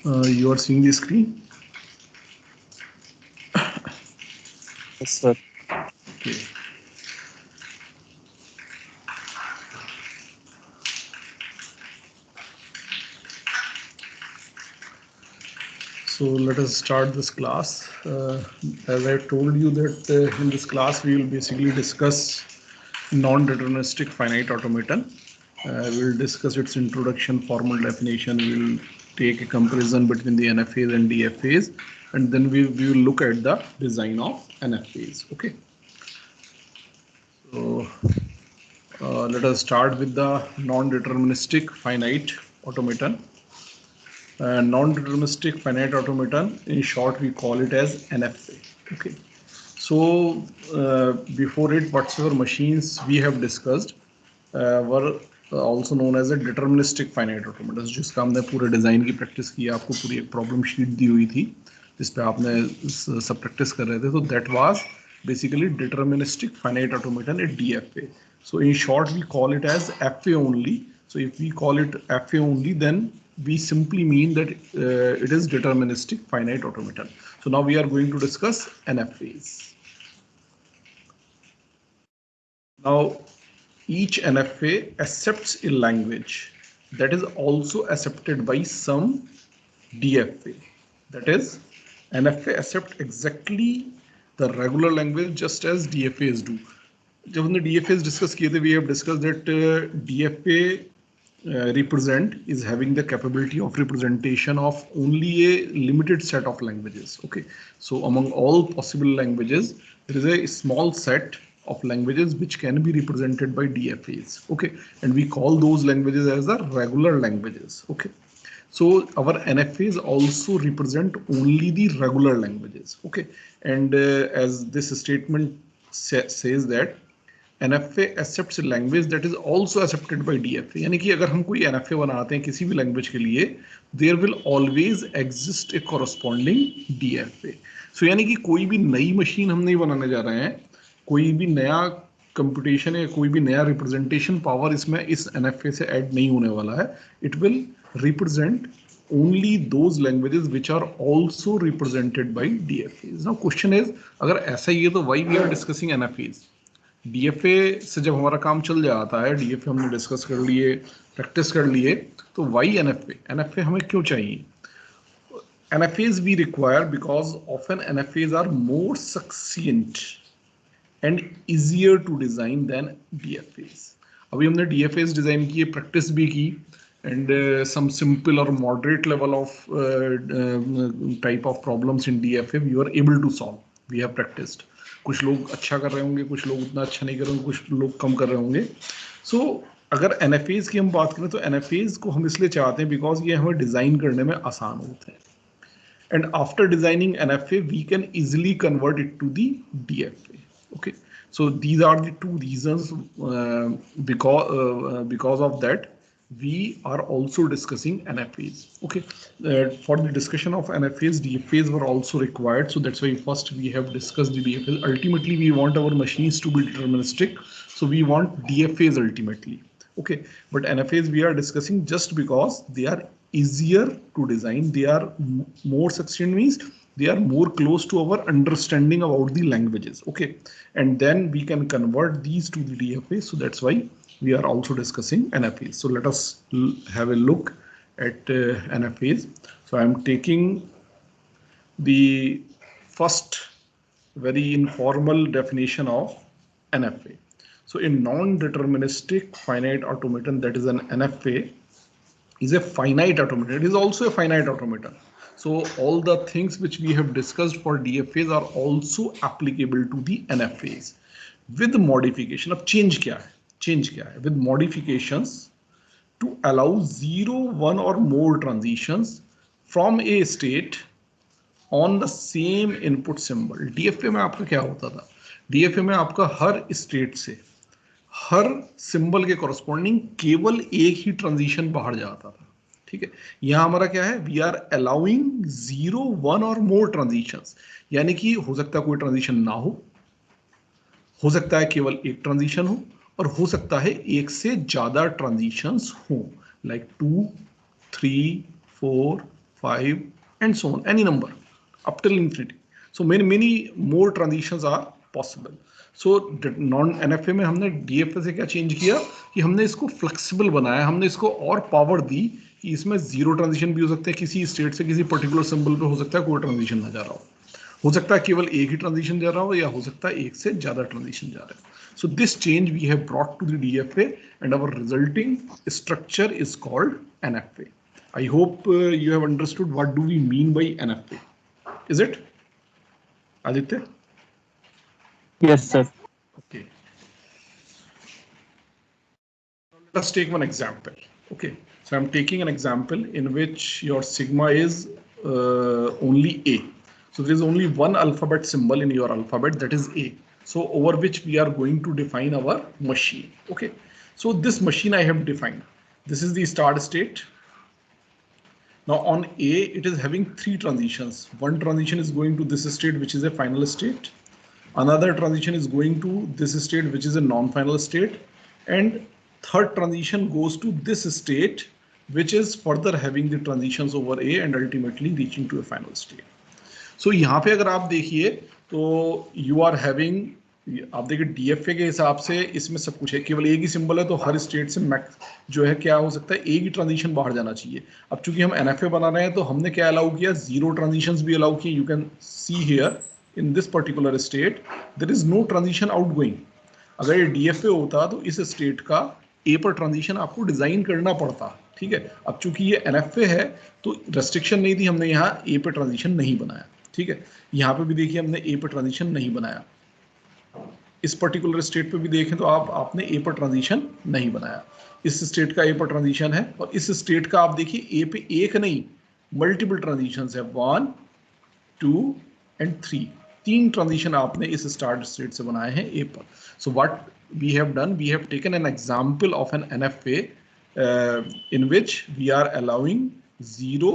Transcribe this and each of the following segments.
You are seeing the screen? Yes, sir. Okay. So let us start this class. As I told you that in this class we will basically discuss non-deterministic finite automaton. We will discuss its introduction, formal definition. We will take a comparison between the NFAs and DFAs, and then we will look at the design of NFAs. Okay. So let us start with the non-deterministic finite automaton. Non-deterministic finite automaton, in short we call it as NFA. Okay. So before it, whatsoever machines we have discussed were also known as a deterministic finite automaton, जिसका हमने पूरे design की practice की, आपको पूरी एक problem sheet दी हुई थी जिस पे आपने सब प्रैक्टिस कर रहे थे. तो that was basically deterministic finite automaton, a DFA. So in short we call it as FA only. So if we call it FA only, then we simply mean that it is deterministic finite automaton. So now we are going to discuss NFAs. Now, each NFA accepts a language that is also accepted by some DFA. That is, NFA accept exactly the regular language just as DFAs do. जब हमने DFAs discuss किए थे, we have discussed that DFA represent is having the capability of representation of only a limited set of languages. Okay, so among all possible languages, there is a small set of languages which can be represented by DFAs. Okay, and we call those languages as the regular languages. Okay, so our NFAs also represent only the regular languages. Okay, and as this statement says that NFA accepts a language that is also accepted by DFA. यानी कि अगर हम कोई NFA बनाते हैं किसी भी language के लिए, there will always exist a corresponding DFA. So यानी कि कोई भी नई मशीन हम नहीं बनाने जा रहे हैं, कोई भी नया कंप्यूटेशन या कोई भी नया रिप्रेजेंटेशन पावर इसमें इस NFA से ऐड नहीं होने वाला है. It will represent only those languages which are also represented by DFAs. Now question is, अगर ऐसा ही है तो why we are discussing NFAs? DFA से जब हमारा काम चल जाता है, डीएफए हमने डिस्कस कर लिए, प्रैक्टिस कर लिए, तो वाई एनएफए, एनएफए हमें क्यों चाहिए? NFAs we require because often NFAs are more succinct and easier to design than DFAs. अभी हमने DFAs डिजाइन किए, प्रैक्टिस भी की, and some simple or moderate level of type of problems in DFA we were able to solve. We have practiced. कुछ लोग अच्छा कर रहे होंगे, कुछ लोग उतना अच्छा नहीं कर रहे होंगे, कुछ लोग कम कर रहे होंगे. So अगर NFAs की हम बात करें तो NFAs को हम इसलिए चाहते हैं बिकॉज ये हमें डिजाइन करने में आसान होते हैं. And after designing NFA, we can easily convert it to the DFA. Okay, so these are the two reasons because of that we are also discussing NFAs. Okay, for the discussion of NFAs, DFAs were also required. So that's why first we have discussed the DFAs. Ultimately, we want our machines to be deterministic. So we want DFAs ultimately. Okay, but NFAs we are discussing just because they are easier to design, they are more succinct, means they are more close to our understanding about the languages. Okay, and then we can convert these to the DFA. So that's why we are also discussing NFAs. So let us have a look at NFAs. So I'm taking the first very informal definition of NFA. So a non-deterministic finite automaton, that is an NFA, is a finite automaton. It is also a finite automaton. So all the things which we have discussed for DFAs are also applicable to the NFAs with modification. Of change kya hai? Change kya hai? With modifications to allow 0, 1 or more transitions from a state on the same input symbol. DFA में आपका क्या होता था? DFA में आपका हर state से हर symbol के corresponding केवल एक ही ट्रांजिशन बाहर जाता था. ठीक है, यहां हमारा क्या है? वी आर अलाउइंग 0, 1 और मोर ट्रांजिशंस. यानी कि हो सकता है कोई ट्रांजिशन ना हो सकता है केवल एक ट्रांजिशन हो, और हो सकता है एक से ज्यादा ट्रांजिशंस हो, like 2, 3, 4, 5, and so on, any number up till infinity. So many more transitions are possible. So non NFA में हमने DFA से क्या चेंज किया कि हमने इसको फ्लेक्सिबल बनाया, हमने इसको और पावर दी कि इसमें जीरो ट्रांजिशन भी हो सकता है, किसी स्टेट से किसी पर्टिकुलर सिंबल पे हो सकता है कोई ट्रांजिशन ना जा रहा हो सकता है केवल एक ही ट्रांजिशन जा रहा हो, या हो सकता है एक से ज्यादा ट्रांजिशन जा रहा है. So this change we have brought to the DFA, and our resulting structure is called NFA. I hope you have understood what do we mean by NFA. Is it, Aditya? Yes, sir. Okay. Let us take one example. Okay. So I'm taking an example in which your sigma is only A. So there is only one alphabet symbol in your alphabet, that is A. So over which we are going to define our machine. Okay. So this machine I have defined. This is the start state. Now on A, it is having three transitions. One transition is going to this state, which is a final state. Another transition is going to this state, which is a non-final state. And third transition goes to this state, which is further having the transitions over A and ultimately reaching to a final state. So यहाँ पे अगर आप देखिए तो you are having, आप देखिए DFA के हिसाब से इसमें सब कुछ है, केवल एक ही सिंबल है तो हर स्टेट से मैक्स जो है क्या हो सकता है, एक ही ट्रांजिशन बाहर जाना चाहिए. अब चूंकि हम NFA बना रहे हैं तो हमने क्या अलाउ किया, जीरो ट्रांजिशंस भी अलाउ किए. You can see here in this particular state there is no transition outgoing. अगर ये DFA होता तो इस स्टेट का A पर ट्रांजिशन आपको डिजाइन करना पड़ता. ठीक है, अब चूंकि ये NFA है तो रेस्ट्रिक्शन नहीं थी, हमने यहाँ A पे ट्रांजिशन नहीं बनाया. ठीक है, यहाँ पे भी देखिए हमने A पे ट्रांजिशन नहीं बनाया. इस पर्टिकुलर स्टेट पे भी देखें तो आपने A पर ट्रांजिशन नहीं बनाया. इस स्टेट का A पर ट्रांजिशन है और इस स्टेट का आप देखिए A पे एक नहीं मल्टीपल ट्रांजिशंस है, 1, 2 एंड 3. तीन ट्रांजिशन आपने इस स्टार्ट स्टेट से बनाए हैं A पर. So what we have done, we have taken an example of an NFA in which we are allowing 0,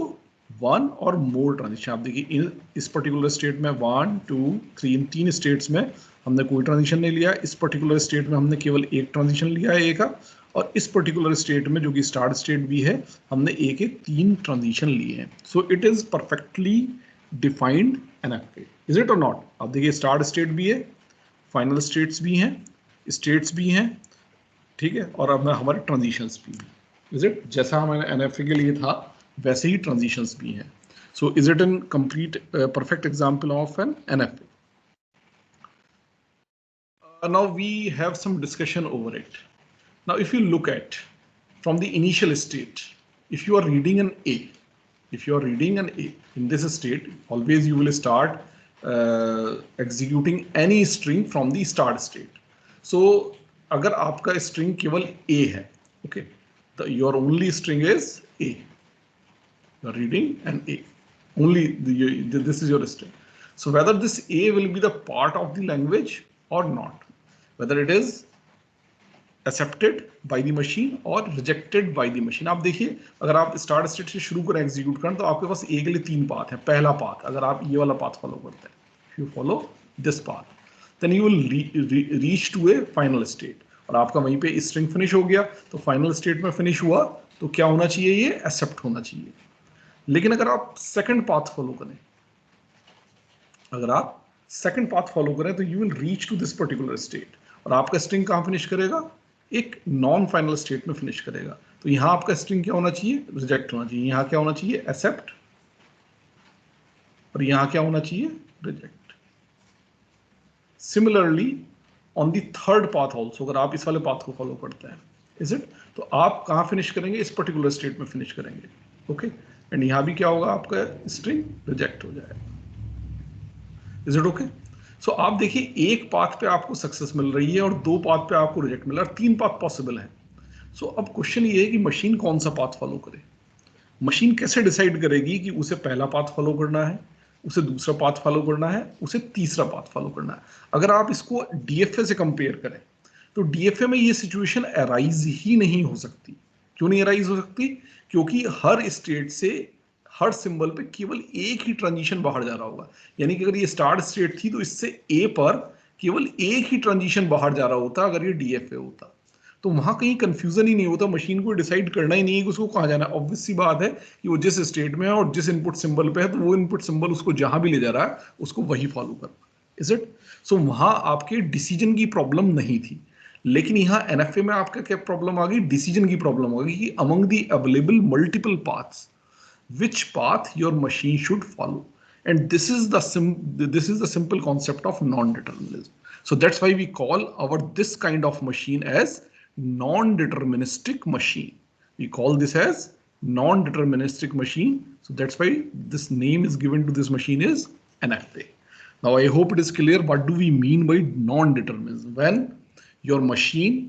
1 और more ट्रांजिशन. आप देखिए इस पर्टिकुलर स्टेट में 1, 2, 3, इन तीन स्टेट्स में हमने कोई ट्रांजिशन नहीं लिया. इस पर्टिकुलर स्टेट में हमने केवल एक ट्रांजिशन लिया है A का, और इस पर्टिकुलर स्टेट में जो कि स्टार्ट स्टेट भी है हमने A के तीन ट्रांजिशन लिए हैं. सो it is perfectly defined NFA. Is it और नॉट? आप देखिए स्टार्ट स्टेट भी है, फाइनल स्टेट्स भी हैं, स्टेट्स भी हैं. ठीक है, और अब हमारे ट्रांजिशंस भी हैं. Is it? जैसा हमारे NFA के लिए था वैसे ही ट्रांजिशंस भी हैं. So is it an complete perfect example of an NFA? Now we have some discussion over it. Now if you look at from the initial state, if you are reading an A, in this state, always you will start executing any string from the start state. So अगर आपका string केवल A है, okay, तो your only string is A. You are reading an A. Only this is your string. So whether this A will be the part of the language or not, whether it is accepted by the machine or rejected by the machine. आप देखिए अगर आप start state से शुरू कर execute करें तो आपके पास A के लिए तीन पाथ है. पहला पाथ, अगर आप ये वाला पाथ फॉलो करते हैं, if you follow this path, then you will reach to a final state. और आपका वहीं पे स्ट्रिंग फिनिश हो गया, तो फाइनल स्टेट में फिनिश हुआ तो क्या होना चाहिए, ये एक्सेप्ट होना चाहिए. लेकिन अगर आप सेकंड पाथ फॉलो करें, तो you will reach to this particular state, और आपका स्ट्रिंग कहाँ फिनिश करेगा, एक नॉन फाइनल स्टेट में फिनिश करेगा. तो यहाँ आपका स्ट्रिंग क्या होना चाहिए, रिजेक्ट होना चाहिए. यहाँ क्या होना चाहिए, एक्सेप्ट, और यहाँ क्या होना चाहिए, reject. Similarly on the third path also, अगर आप इस वाले पाथ को फॉलो करते हैं, इज इट, तो आप कहाँ फिनिश करेंगे, इस पर्टिकुलर स्टेट में फिनिश करेंगे. ओके, एंड यहाँ भी क्या होगा, आपका स्ट्रिंग रिजेक्ट हो जाएगा. Is it okay? सो आप देखिए एक पाथ पे आपको सक्सेस मिल रही है और दो पाथ पे आपको रिजेक्ट मिल रहा है, तीन पाथ पॉसिबल है. सो अब क्वेश्चन ये है कि मशीन कौन सा पाथ फॉलो करे. मशीन कैसे डिसाइड करेगी कि उसे पहला पाथ फॉलो करना है, उसे दूसरा पाथ फॉलो करना है, उसे तीसरा पाथ फॉलो करना है. अगर आप इसको DFA से कंपेयर करें तो DFA में ये सिचुएशन अराइज ही नहीं हो सकती. क्यों नहीं अराइज हो सकती? क्योंकि हर स्टेट से हर सिंबल पे केवल एक ही ट्रांजिशन बाहर जा रहा होगा. यानी कि अगर ये स्टार्ट स्टेट थी तो इससे A पर केवल एक ही ट्रांजिशन बाहर जा रहा होता अगर ये DFA होता. तो वहां कहीं कंफ्यूजन ही नहीं होता, मशीन को डिसाइड करना ही नहीं है कि उसको कहाँ जाना है। ऑब्वियस सी बात है कि वो जिस स्टेट में है और जिस इनपुट सिंबल पे है, तो वो इनपुट सिंबल उसको जहां भी ले जा रहा है उसको वही फॉलो करना। Is it? सो वहां आपके डिसीजन की प्रॉब्लम नहीं थी। लेकिन यहाँ एनएफए में आपका क्या प्रॉब्लम आ गई? डिसीजन की प्रॉब्लम आ गई कि among the available multiple paths which path your machine should follow. And this is the simple concept of non-determinism. So that's why we call our this kind of machine as non-deterministic machine. We call this as non-deterministic machine. So that's why this name is given to this machine is NFA. Now I hope it is clear what do we mean by non-determinism. When your machine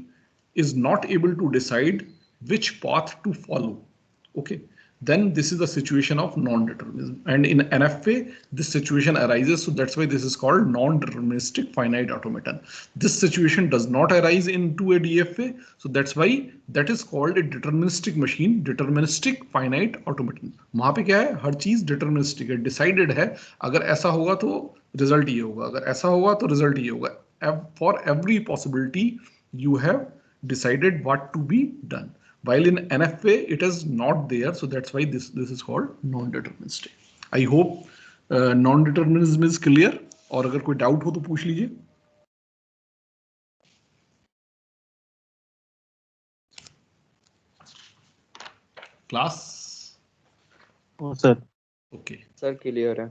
is not able to decide which path to follow, okay, then this is the situation of non-determinism. And in NFA, this situation arises. So that's why this is called non-deterministic finite automaton. This situation does not arise into a DFA. So that's why that is called a deterministic machine, deterministic finite automaton. वहां पे क्या है? हर चीज deterministic है, decided है. अगर ऐसा होगा तो रिजल्ट ये होगा, अगर ऐसा होगा तो रिजल्ट ये होगा. For every possibility, you have decided what to be done. While in NFA, it is not there. So that's why this is called non-deterministic. I hope non-determinism is clear. और अगर कोई डाउट हो तो पूछ लीजिए. Class? Sir. Okay. Sir clear है.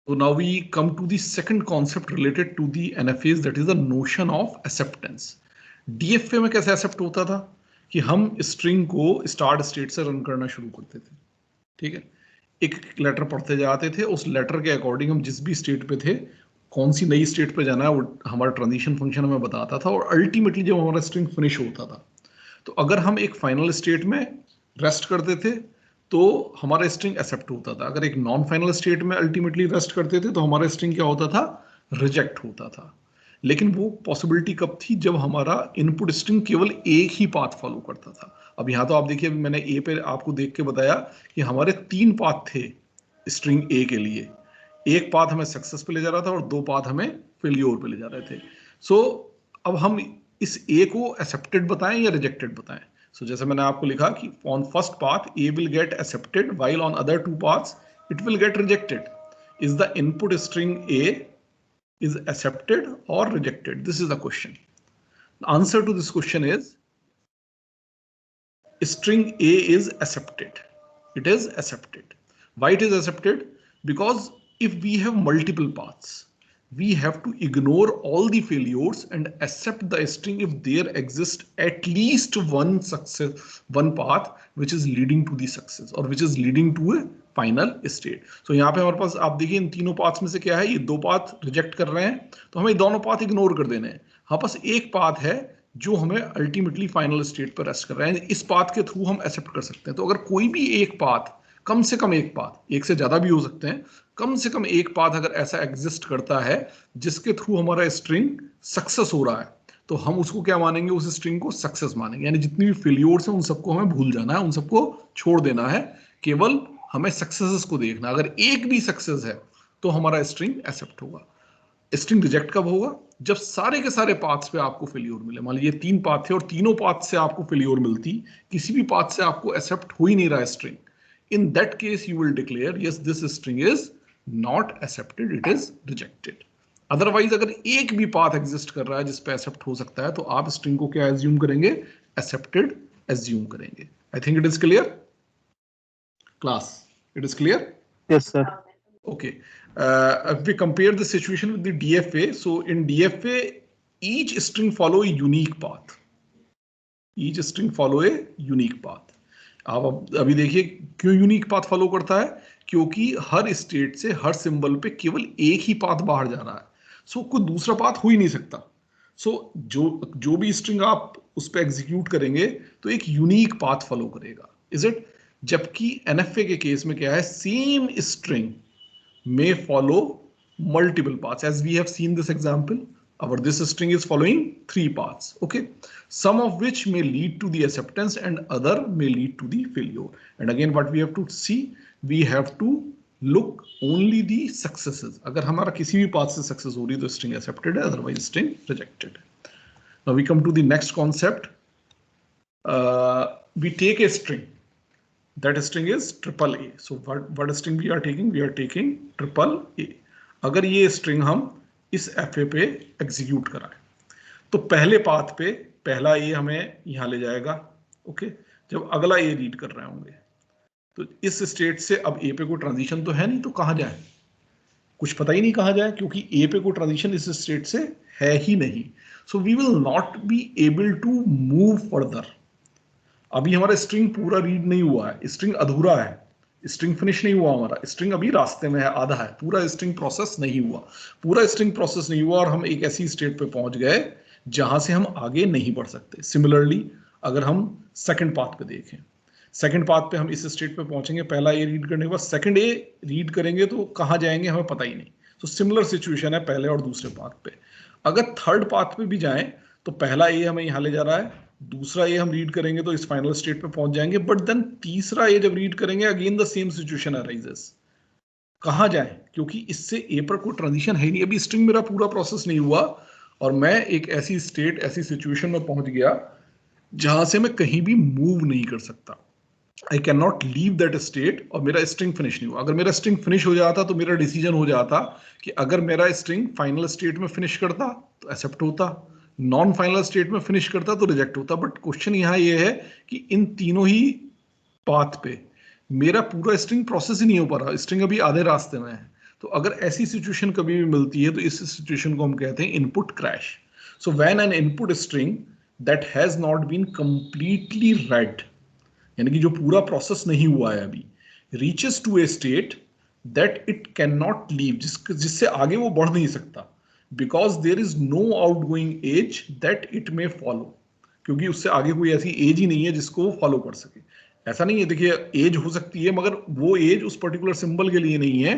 So now we come to the second concept related to the NFAs, that is the notion of acceptance. DFA में कैसे एक्सेप्ट होता था कि हम स्ट्रिंग को स्टार्ट स्टेट से रन करना शुरू करते थे. ठीक है, एक लेटर पढ़ते जाते थे, उस लेटर के अकॉर्डिंग हम जिस भी स्टेट पे थे, कौन सी नई स्टेट पे जाना है वो हमारा ट्रांजिशन फंक्शन हमें बताता था. और अल्टीमेटली जब हमारा स्ट्रिंग फिनिश होता था, तो अगर हम एक फाइनल स्टेट में रेस्ट करते थे तो हमारा स्ट्रिंग एक्सेप्ट होता था. अगर एक नॉन फाइनल स्टेट में अल्टीमेटली रेस्ट करते थे तो हमारा स्ट्रिंग क्या होता था? रिजेक्ट होता था. लेकिन वो पॉसिबिलिटी कब थी? जब हमारा इनपुट स्ट्रिंग केवल एक ही पाथ फॉलो करता था. अब यहाँ तो आप देखिए, अभी मैंने ए पे आपको देख के बताया कि हमारे 3 पाथ थे स्ट्रिंग ए के लिए. एक पाथ हमें सक्सेस पे ले जा रहा था और 2 पाथ हमें फेल्योर पे ले जा रहे थे. सो अब हम इस ए को एक्सेप्टेड बताएं या रिजेक्टेड बताएं? सो जैसे मैंने आपको लिखा कि on first path A will get accepted, while on other 2 paths it will get rejected. Is the input string A is accepted or rejected? This is the question. The answer to this question is string A is accepted. It is accepted. Why it is accepted? Because if we have multiple paths, we have to ignore all the failures and accept the string if there exists at least one path which is leading to the success or which is leading to a final state. So यहाँ पे हमारे पास आप देखिए इन तीनों paths में से क्या है? ये 2 पाथ रिजेक्ट कर रहे हैं, तो हमें दोनों पाथ इग्नोर कर देने हैं. हमारे पास एक पाथ है जो हमें अल्टीमेटली फाइनल स्टेट पर रेस्ट कर रहे हैं. इस पाथ के थ्रू हम एक्सेप्ट कर सकते हैं. तो अगर कोई भी एक पाथ, कम से कम एक पाथ, एक से ज्यादा भी हो सकते हैं, कम से कम एक पाथ अगर ऐसा एग्जिस्ट करता है जिसके थ्रू हमारा स्ट्रिंग सक्सेस हो रहा है, तो हम उसको क्या मानेंगे? उस स्ट्रिंग को सक्सेस मानेंगे. यानी जितनी भी फेल्योर्स हैं उन सबको हमें भूल जाना है, उन सबको छोड़ देना है, केवल हमें सक्सेसेस को देखना. अगर एक भी सक्सेस है तो हमारा स्ट्रिंग एक्सेप्ट होगा. स्ट्रिंग रिजेक्ट कब होगा? जब सारे के सारे पाथ्स पे आपको फेल्योर मिले. मान लीजिए 3 पाथ थे और तीनों पाथ से आपको फेल्योर मिलती, किसी भी पाथ से आपको एक्सेप्ट हो ही नहीं रहा string. In that case you will declare yes this string is not accepted, it is rejected. Otherwise अगर एक भी पाथ एग्जिस्ट कर रहा है जिस पे एक्सेप्ट हो सकता है, तो आप स्ट्रिंग को क्या एज्यूम करेंगे? एक्सेप्टेड एज्यूम करेंगे. I think it is clear. Class, it is clear? Yes, sir. Okay. If we compare the situation with the DFA, so in DFA, each string follow a unique path. Each string follow a unique path. आप अभी देखिए क्यों unique path follow करता है? क्योंकि हर state से हर symbol पे केवल एक ही पाथ बाहर जा रहा है. सो कोई दूसरा पाथ हो ही नहीं सकता. सो जो भी स्ट्रिंग आप उस पर एग्जीक्यूट करेंगे तो एक यूनिक पाथ फॉलो करेगा. Is it? जबकि एनएफए के केस में क्या है? Same string may follow multiple paths. As we have seen this example, this string is following 3 paths. Okay, some of which may lead to the acceptance and other may lead to the failure. And again, what we have to see, we have to look only the successes. अगर हमारा किसी भी path से success हो रही है तो string accepted है, अदरवाइज स्ट्रिंग रिजेक्टेड है. Now we come to the next concept. We take a string. That string is AAA. So what string we are taking? We are taking AAA. अगर ये string हम इस FA पे execute कराएं, तो पहले path पे पहला A हमें यहाँ ले जाएगा. ओके, जब अगला A रीड कर रहे होंगे, तो इस स्टेट से अब A पे कोई ट्रांजिशन तो है नहीं, तो कहाँ जाए? कुछ पता ही नहीं कहाँ जाए, क्योंकि A पे कोई ट्रांजिशन इस स्टेट से है ही नहीं. So we will not be able to move further. अभी हमारा स्ट्रिंग पूरा रीड नहीं हुआ है, स्ट्रिंग अधूरा है, स्ट्रिंग फिनिश नहीं हुआ हमारा, स्ट्रिंग अभी रास्ते में है, आधा है, पूरा स्ट्रिंग प्रोसेस नहीं हुआ. पूरा स्ट्रिंग प्रोसेस नहीं हुआ और हम एक ऐसी स्टेट पे पहुंच गए जहां से हम आगे नहीं बढ़ सकते. सिमिलरली अगर हम सेकंड पाथ पे देखें, सेकंड पाथ पे हम इस स्टेट पे पहुंचेंगे, पहला ए रीड करने के बाद सेकंड ए रीड करेंगे तो कहाँ जाएंगे हमें पता ही नहीं. तो सिमिलर सिचुएशन है पहले और दूसरे पाथ पे. अगर थर्ड पाथ पे भी जाएं तो पहला ए हमें यहाँ ले जा रहा है, दूसरा ए हम रीड करेंगे तो इस फाइनल स्टेट पे पहुंच जाएंगे, बट देन तीसरा ए जब रीड करेंगे again the same situation arises. कहाँ जाए, क्योंकि इससे ए पर कोई ट्रांजिशन है नहीं, अभी स्ट्रिंग मेरा पूरा प्रोसेस नहीं हुआ और मैं एक ऐसी स्टेट, ऐसी सिचुएशन में पहुंच गया जहां से मैं कहीं भी मूव नहीं कर सकता. आई can not leave that state और मेरा स्ट्रिंग फिनिश नहीं हुआ. अगर मेरा स्ट्रिंग फिनिश हो जाता तो मेरा डिसीजन हो जाता कि अगर मेरा स्ट्रिंग फाइनल स्टेट में फिनिश करता तो एक्सेप्ट होता, नॉन फाइनल स्टेट में फिनिश करता तो रिजेक्ट होता. बट क्वेश्चन यहाँ ये है कि इन तीनों ही पाथ पे मेरा पूरा स्ट्रिंग प्रोसेस ही नहीं हो पा रहा, स्ट्रिंग अभी आधे रास्ते में है. तो अगर ऐसी सिचुएशन कभी भी मिलती है तो इस सिचुएशन को हम कहते हैं input crash. So when an input string that has not been completely read, यानी कि जो पूरा प्रोसेस नहीं हुआ है अभी, reaches to a state that it can not leave, जिससे आगे वो बढ़ नहीं सकता, because there is no outgoing edge that it may follow, क्योंकि उससे आगे कोई ऐसी एज ही नहीं है जिसको वो फॉलो कर सके. ऐसा नहीं है, देखिए एज हो सकती है मगर वो एज उस पर्टिकुलर सिंबल के लिए नहीं है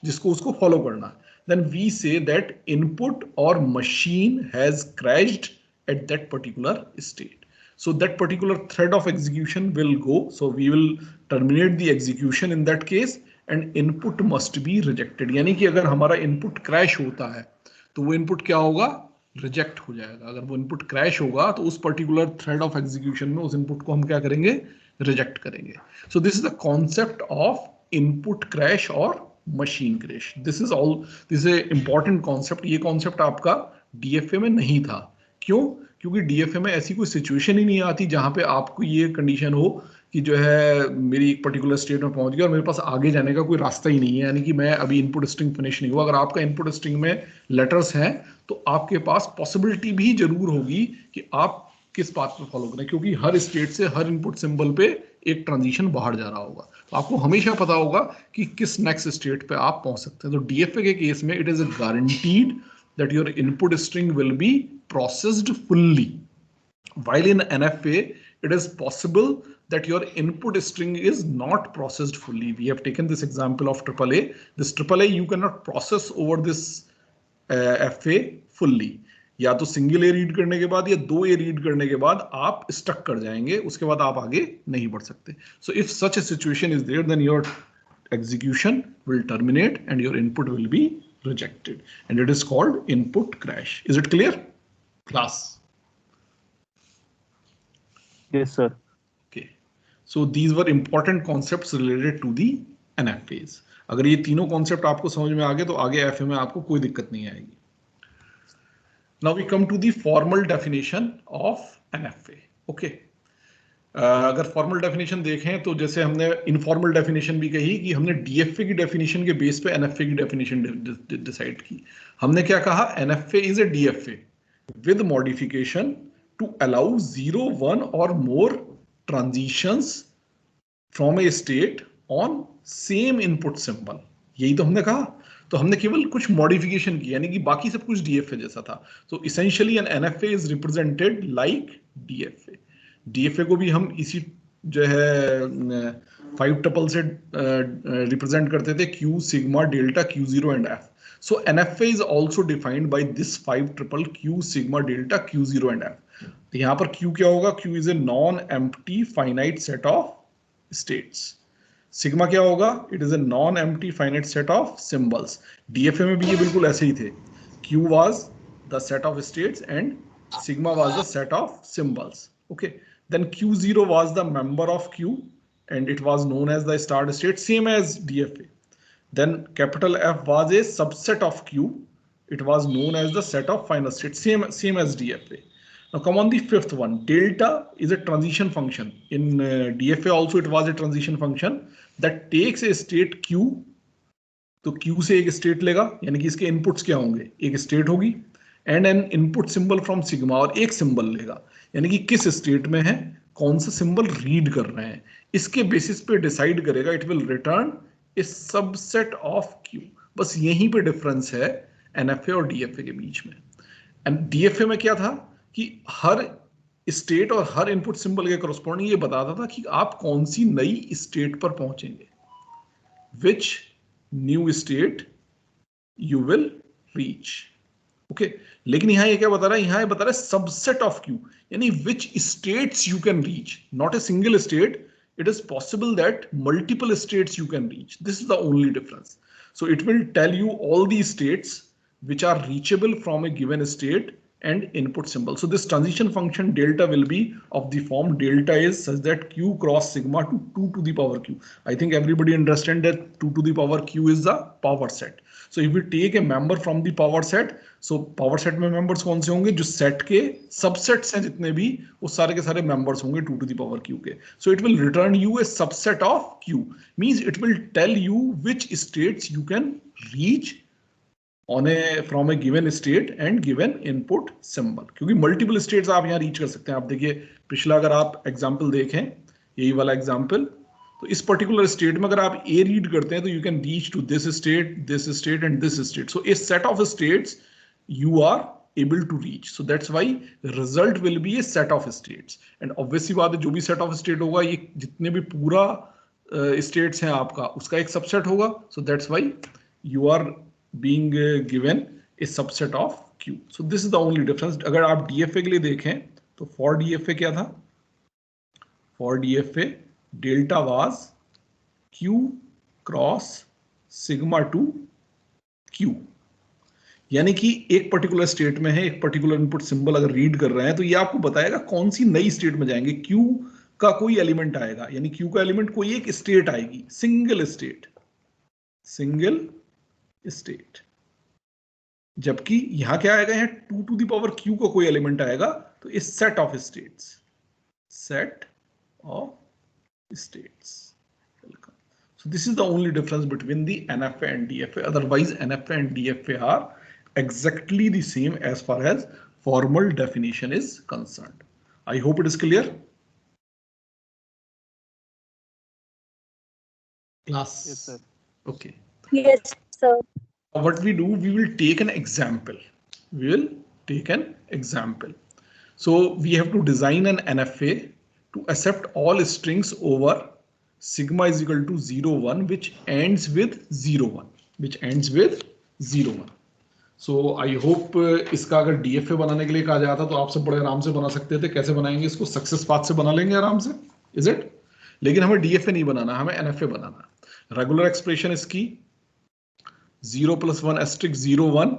जिसको उसको फॉलो करना. Then we say that input और machine has crashed at that particular state. So that particular thread of execution will go. So we will terminate the execution in that case and input must be rejected. यानी कि अगर हमारा input crash होता है तो वो input क्या होगा? Reject हो जाएगा. अगर वो input crash होगा तो उस particular thread of execution में उस input को हम क्या करेंगे? Reject करेंगे. So this is the concept of input crash और machine crash. This is a important concept. ये concept आपका DFA में नहीं था. क्यों? क्योंकि डीएफए में ऐसी कोई सिचुएशन ही नहीं आती जहां पे आपको ये कंडीशन हो कि जो है मेरी एक पर्टिकुलर स्टेट में पहुंच गया और मेरे पास आगे जाने का कोई रास्ता ही नहीं है, यानी कि मैं अभी इनपुट स्ट्रिंग फिनिश नहीं हुआ. अगर आपका इनपुट स्ट्रिंग में लेटर्स हैं तो आपके पास पॉसिबिलिटी भी जरूर होगी कि आप किस पाथ पे फॉलो करें, क्योंकि हर स्टेट से हर इनपुट सिंबल पे एक ट्रांजिशन बाहर जा रहा होगा. तो आपको हमेशा पता होगा कि किस नेक्स्ट स्टेट पे आप पहुंच सकते हैं. तो डीएफए के केस में it is a guaranteed that your input string will be processed fully, while in NFA it is possible that your input string is not processed fully. We have taken this example of AAA. This AAA you cannot process over this FA fully. या तो single A read करने के बाद या दो A read करने के बाद आप स्टक कर जाएंगे, उसके बाद आप आगे नहीं बढ़ सकते. So if such a situation is there, then your execution will terminate and your input will be rejected, and it is called input crash. Is it clear, class? Yes, sir. Okay, so these were important concepts related to the NFAs. अगर ये तीनों concept आपको समझ में आ गए तो आगे FA में आपको कोई दिक्कत नहीं आएगी. Now we come to the formal definition of NFA. Okay. अगर फॉर्मल डेफिनेशन देखें तो जैसे हमने इनफॉर्मल डेफिनेशन भी कही कि हमने डीएफए की डेफिनेशन के बेस पे एनएफए की डेफिनेशन डिसाइड की. हमने क्या कहा? NFA is a DFA with modification to allow 0, 1 और more transitions from a state on same input symbol. यही तो हमने कहा. तो हमने केवल कुछ मॉडिफिकेशन की, यानी कि बाकी सब कुछ डीएफए जैसा था. तो essentially an NFA is represented like DFA. DFA को भी हम इसी जो है 5 टपल से रिप्रेजेंट करते थे, Q, sigma, delta, Q0 and F. So NFA is also defined by this 5 triple Q, sigma, delta, Q0 and F. तो यहाँ पर Q क्या होगा? Q is a non empty finite set of states. Sigma क्या होगा? It is a non empty finite set of symbols. DFA में भी ये बिल्कुल ऐसे ही थे. Q was the set of states and sigma was the set of symbols. Okay, then q0 was the member of q and it was known as the start state, same as DFA. Then capital F was a subset of q, it was known as the set of final state, same as DFA. Now come on the fifth one. Delta is a transition function. In DFA also it was a transition function that takes a state q. तो q से एक state लेगा, यानी कि इसके inputs क्या होंगे, एक स्टेट होगी and N input symbol from sigma, और एक सिंबल लेगा, यानी कि किस स्टेट में है, कौन सा सिंबल रीड कर रहे हैं, इसके बेसिस पे डिसाइड करेगा, it will return A subset of Q. बस यहीं पे डिफरेंस है एनएफए और डीएफए के बीच में. एंड डीएफए में क्या था कि हर स्टेट और हर इनपुट सिंबल के करस्पॉन्डिंग ये बताता था कि आप कौन सी नई स्टेट पर पहुंचेंगे, which new state you will reach. Okay, लेकिन यहां ये क्या बता रहा है, यहां ये बता रहा है सबसेट ऑफ क्यू, यानी which states you can reach, not a single state. It is possible that multiple states you can reach. This is the only difference. So it will tell you all the states which are reachable from a given state and input symbol. So this transition function delta will be of the form delta is such that q cross sigma to 2 to the power q. I think everybody understand that 2 to the power q is the power set. So if we take a member from the power set, so power set में members कौन से होंगे, जो set के subsets हैं जितने भी, वो सारे के सारे members होंगे 2 to the power q के. So it will return you a subset of q, means it will tell you which states you can reach on a from a given state and given input symbol. क्योंकि multiple states आप यहाँ reach कर सकते हैं. आप देखिए पिछला अगर आप example देखें, यही वाला example, तो इस पर्टिकुलर स्टेट में अगर आप ए रीड करते हैं तो you can reach to this state and this state. So a set of states you are able to reach. So that's why result will be a set of states. And obviously बात है, जो भी set of state होगा, ये जितने भी पूरा states हैं आपका, उसका एक subset होगा. So that's why you are being given a subset of Q. So this is the only difference. अगर आप DFA के लिए देखें तो for DFA क्या था? For DFA delta was Q cross sigma to Q. यानी कि एक पर्टिकुलर स्टेट में है, एक पर्टिकुलर इनपुट सिंबल अगर रीड कर रहे हैं तो ये आपको बताएगा कौन सी नई स्टेट में जाएंगे. क्यू का कोई एलिमेंट आएगा, यानी क्यू का एलिमेंट कोई एक स्टेट आएगी, सिंगल स्टेट. जबकि यहां क्या आएगा, यहाँ 2 to the power q का कोई एलिमेंट आएगा, तो इस set of states. So this is the only difference between the NFA and DFA. Otherwise, NFA and DFA are exactly the same as far as formal definition is concerned. I hope it is clear. Class. Yes, sir. Okay. Yes, sir. What we do, we will take an example. So we have to design an NFA to accept all strings over sigma is equal to 0 1 which ends with 0 1. So I hope इसका अगर DFA बनाने के लिए कहा जाता तो आप सब बड़े आराम से बना सकते थे. कैसे बनाएंगे इसको, सक्सेस पाथ से बना लेंगे आराम से, इज इट. लेकिन हमें DFA नहीं बनाना, हमें NFA बनाना. रेगुलर एक्सप्रेशन इसकी 0 + 1 * 0 1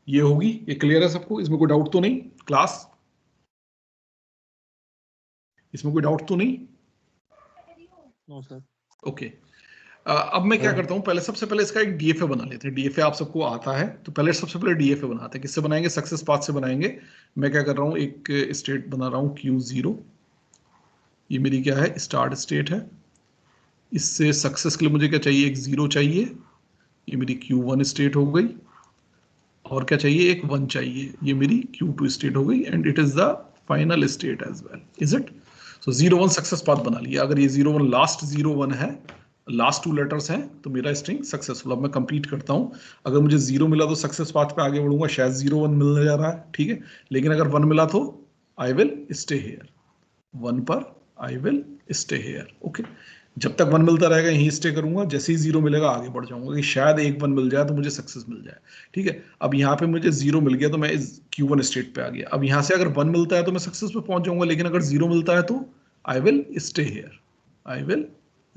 ये होगी. ये क्लियर है सबको, इसमें कोई डाउट तो नहीं क्लास, इसमें कोई डाउट तो नहीं. No sir. ओके, अब मैं क्या करता हूँ, पहले सबसे पहले इसका एक DFA बना लेते हैं. DFA आप सबको आता है तो पहले सबसे पहले DFA बनाते हैं. किससे बनाएंगे, सक्सेस पाथ से बनाएंगे. मैं क्या कर रहा हूँ, एक स्टेट बना रहा हूँ Q0. ये मेरी क्या है, स्टार्ट स्टेट है. इससे सक्सेस के लिए मुझे क्या चाहिए, एक 0 चाहिए. ये मेरी Q1 स्टेट हो गई. और क्या चाहिए, एक 1 चाहिए. ये मेरी Q2 स्टेट हो गई and it is the final state as well, is it. So 0 1 success path बना लिया. अगर ये 0 1 लास्ट 0 1 है, लास्ट 2 लेटर्स हैं, तो मेरा स्ट्रिंग सक्सेसफुल. अब मैं कंप्लीट करता हूं. अगर मुझे 0 मिला तो सक्सेस पाथ पे आगे बढ़ूंगा, शायद 0 1 मिलने जा रहा है, ठीक है. लेकिन अगर 1 मिला तो आई विल स्टे हेयर, 1 पर आई विल स्टे हेयर. ओके, जब तक 1 मिलता रहेगा यहीं स्टे करूंगा. जैसे ही 0 मिलेगा आगे बढ़ जाऊंगा कि शायद एक 1 मिल जाए तो मुझे सक्सेस मिल जाए, ठीक है. अब यहाँ पे मुझे 0 मिल गया तो मैं इस Q1 स्टेट पे आ गया. अब यहाँ से अगर 1 मिलता है तो मैं सक्सेस पे पहुंच जाऊंगा. लेकिन अगर 0 मिलता है तो आई विल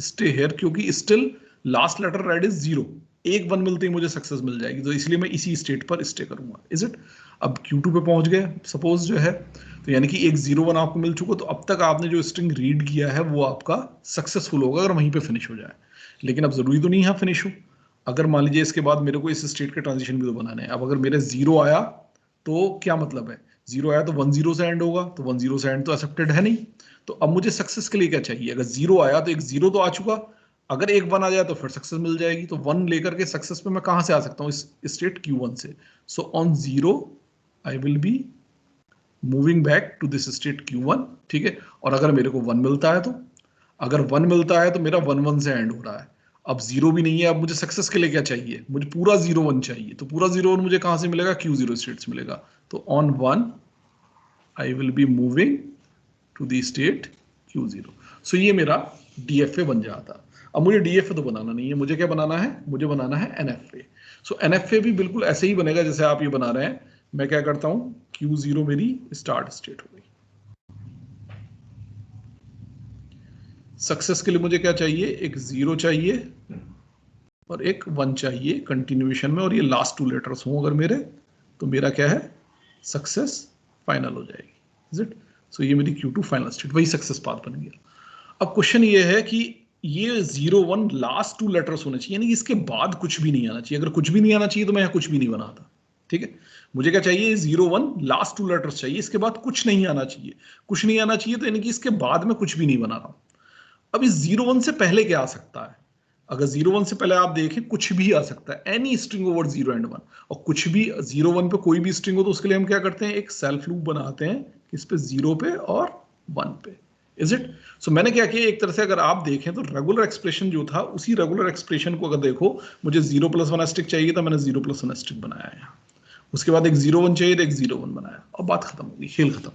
स्टे हेयर, क्योंकि still last letter read is 0. एक 1 मिलते ही मुझे सक्सेस मिल जाएगी, तो इसलिए मैं इसी स्टेट पर स्टे करूंगा। Is it? अब Q2 पे पहुंच गए सपोज जो है, तो यानी कि एक 0 1 आपको मिल चुका, तो अब तक आपने जो स्ट्रिंग रीड किया है वो आपका सक्सेसफुल होगा अगर वहीं पे फिनिश हो जाए। लेकिन अब जरूरी तो नहीं है फिनिश हो। अगर मान लीजिए इसके बाद मेरे को इस स्टेट के ट्रांजिशन भी तो बनाने हैं, अब अगर मेरे 0 आया तो क्या मतलब है, 0 आया तो 1 0 से एंड होगा, तो 1 0 से एंड तो एक्सेप्टेड है नहीं। तो अब मुझे सक्सेस के लिए क्या चाहिए, अगर 0 आया तो एक 0 तो आ चुका, अगर एक 1 आ जाए तो फिर सक्सेस मिल जाएगी, तो 1 लेकर के सक्सेस पे मैं कहां से आ सकता हूं, इस स्टेट Q1 से। So on 0 I will be moving back to this state Q1, ठीक है। और अगर मेरे को 1 मिलता है तो, अगर 1 मिलता है तो मेरा 1 1 से एंड हो रहा है। अब 0 भी नहीं है, अब मुझे सक्सेस के लिए क्या चाहिए, मुझे पूरा 0 1 चाहिए, तो पूरा 0 1 मुझे कहां से मिलेगा, Q0 स्टेट से मिलेगा। तो on 1 I will be moving to the state Q0। So ये मेरा DFA बन जाता। अब मुझे DFA तो बनाना नहीं है, मुझे क्या बनाना है, मुझे बनाना है NFA। सो NFA भी बिल्कुल ऐसे ही बनेगा जैसे आप ये बना रहे हैं। मैं क्या करता हूं, Q0 मेरी स्टार्ट स्टेट हो गई। सक्सेस के लिए मुझे क्या चाहिए, एक 0 चाहिए और एक 1 चाहिए कंटिन्यूएशन में, और ये लास्ट 2 लेटर्स हों अगर मेरे, तो मेरा क्या है, सक्सेस फाइनल हो जाएगी। Is it? सो ये मेरी Q2 फाइनल स्टेट, वही सक्सेस पाथ बन गया। अब क्वेश्चन ये है कि ये 0 1 लास्ट 2 लेटर्स होने चाहिए, यानी कि इसके बाद कुछ भी नहीं आना चाहिए। अगर कुछ भी नहीं आना चाहिए तो मैं यहाँ कुछ भी नहीं बनाता, ठीक है। मुझे क्या चाहिए, 0 1 लास्ट 2 लेटर्स चाहिए, इसके बाद कुछ नहीं आना चाहिए। कुछ नहीं आना चाहिए तो यानी कि इसके बाद में कुछ भी नहीं बना रहा हूं। अब इस 0 1 से पहले क्या आ सकता है, अगर 0 1 से पहले आप देखें कुछ भी आ सकता है, एनी स्ट्रिंग ओवर 0 एंड 1। और कुछ भी 0 1 पे कोई भी स्ट्रिंग हो तो उसके लिए हम क्या करते हैं, एक सेल्फ लूप बनाते हैं, किस पे, 0 पे और 1 पे। Is it? सो मैंने क्या किया, एक तरह से अगर आप देखें तो रेगुलर एक्सप्रेशन जो था, उसी रेगुलर एक्सप्रेशन को अगर देखो, मुझे 0 + 1 एस्ट्रिक चाहिए था, मैंने 0 + 1 एस्ट्रिक बनाया है। उसके बाद एक 0 1 चाहिए, एक 0 1 बनाया, और बात खत्म हो गई, खेल खत्म।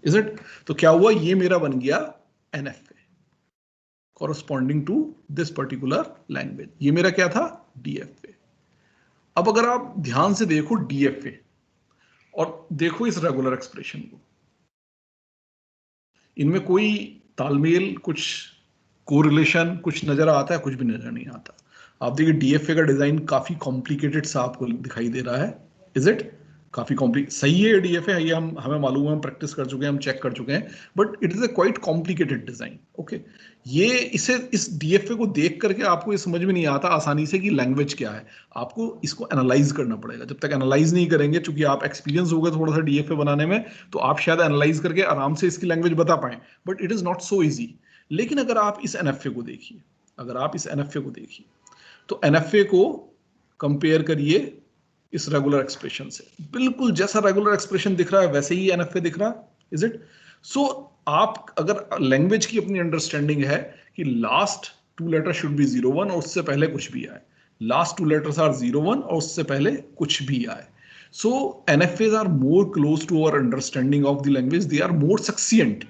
Is it? तो क्या हुआ, ये मेरा बन गया NFA, corresponding to this particular language। ये मेरा क्या था, DFA। अब अगर आप ध्यान से देखो DFA और देखो इस रेगुलर एक्सप्रेशन को, इनमें कोई तालमेल, कुछ कोरिलेशन कुछ नजर आता है, कुछ भी नजर नहीं आता। आप देखिए DFA का डिजाइन काफी कॉम्प्लिकेटेड सा आपको दिखाई दे रहा है। Is it? काफी कॉम्प्लिकेट, सही है DFA, ये हमें मालूम है, हम प्रैक्टिस कर चुके हैं, हम चेक कर चुके हैं, but it is a quite complicated design. Okay, ये इस DFA को देख करके आपको ये समझ में नहीं आता आसानी से कि लैंग्वेज क्या है। आपको इसको एनालाइज करना पड़ेगा। जब तक एनालाइज नहीं करेंगे, चूंकि आप एक्सपीरियंस हो गए थोड़ा सा DFA बनाने में, तो आप शायद एनालाइज करके आराम से इसकी लैंग्वेज बता पाए, but it is not so easy. लेकिन अगर आप इस NFA को देखिए, अगर आप इस NFA को देखिए, तो NFA को कंपेयर करिए इस रेगुलर एक्सप्रेशन से, बिल्कुल जैसा रेगुलर एक्सप्रेशन दिख रहा है वैसे ही NFA दिख रहा है। Is it? सो आप अगर लैंग्वेज की अपनी अंडरस्टैंडिंग है कि लास्ट 2 लेटर शुड बी 0 1 और उससे पहले कुछ भी आए, लास्ट 2 लेटर्स आर 0 1 और उससे पहले कुछ भी आए, so NFAs are more close to our understanding of the language, they are more succinct,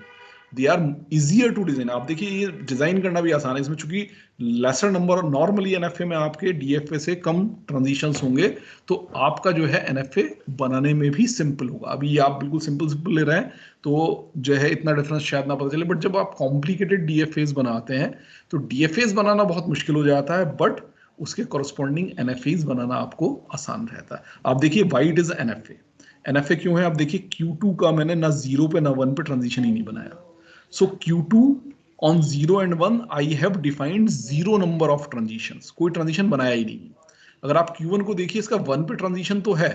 they are easier to design. आप देखिए ये डिजाइन करना भी आसान है इसमें, चूंकि लेसर नंबर, नॉर्मली NFA में आपके DFA से कम ट्रांजिशंस होंगे, तो आपका जो है NFA बनाने में भी सिंपल होगा। अभी आप बिल्कुल सिंपल सिंपल ले रहे हैं तो जो है इतना डिफरेंस शायद ना पता चले, बट जब आप कॉम्प्लिकेटेड DFAs बनाते हैं तो DFAs बनाना बहुत मुश्किल हो जाता है, बट उसके कॉरस्पॉन्डिंग NFAs बनाना आपको आसान रहता है। आप देखिए why it is NFA। NFA क्यों है, आप देखिए Q2 का मैंने ना 0 पे ना 1 पे ट्रांजिशन ही नहीं बनाया। So Q2 on 0 and 1 I have defined 0 number of transitions, कोई ट्रांजिशन बनाया ही नहीं। अगर आप Q1 को देखिए, इसका 1 पे ट्रांजिशन तो है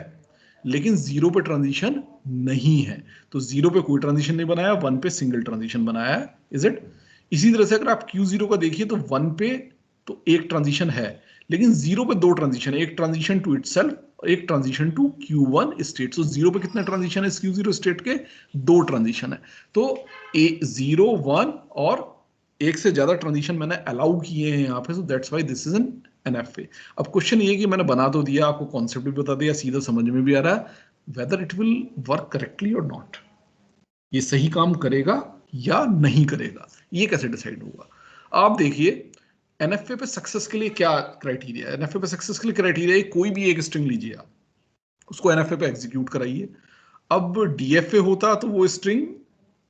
लेकिन 0 पे ट्रांजिशन नहीं है, तो 0 पे कोई ट्रांजिशन नहीं बनाया, 1 पे सिंगल ट्रांजिशन बनाया है। Is it? इसी तरह से अगर आप Q0 का देखिए तो 1 पे तो एक ट्रांजिशन है, लेकिन 0 पे 2 ट्रांजिशन है, एक ट्रांजिशन टू इटसेल्फ, एक ट्रांजिशन टू Q1 स्टेट। सो 0 पे कितने ट्रांजिशन है इस Q0 स्टेट के, 2 ट्रांजिशन है। तो 0 1 और एक से ज्यादा ट्रांजिशन मैंने अलाउ किए हैं यहाँ पे, सो that's why this is an NFA। अब क्वेश्चन ये कि मैंने बना तो दिया, आपको कॉन्सेप्ट भी बता दिया, सीधा समझ में भी आ रहा है, whether it will work correctly और नॉट, ये सही काम करेगा या नहीं करेगा, ये कैसे डिसाइड होगा। आप देखिए NFA पे सक्सेस के लिए क्या क्राइटेरिया है, NFA पे सक्सेस के लिए क्राइटेरिया है कोई भी एक स्ट्रिंग लीजिए आप, उसको NFA पे एग्जीक्यूट कराइए। अब DFA होता तो वो स्ट्रिंग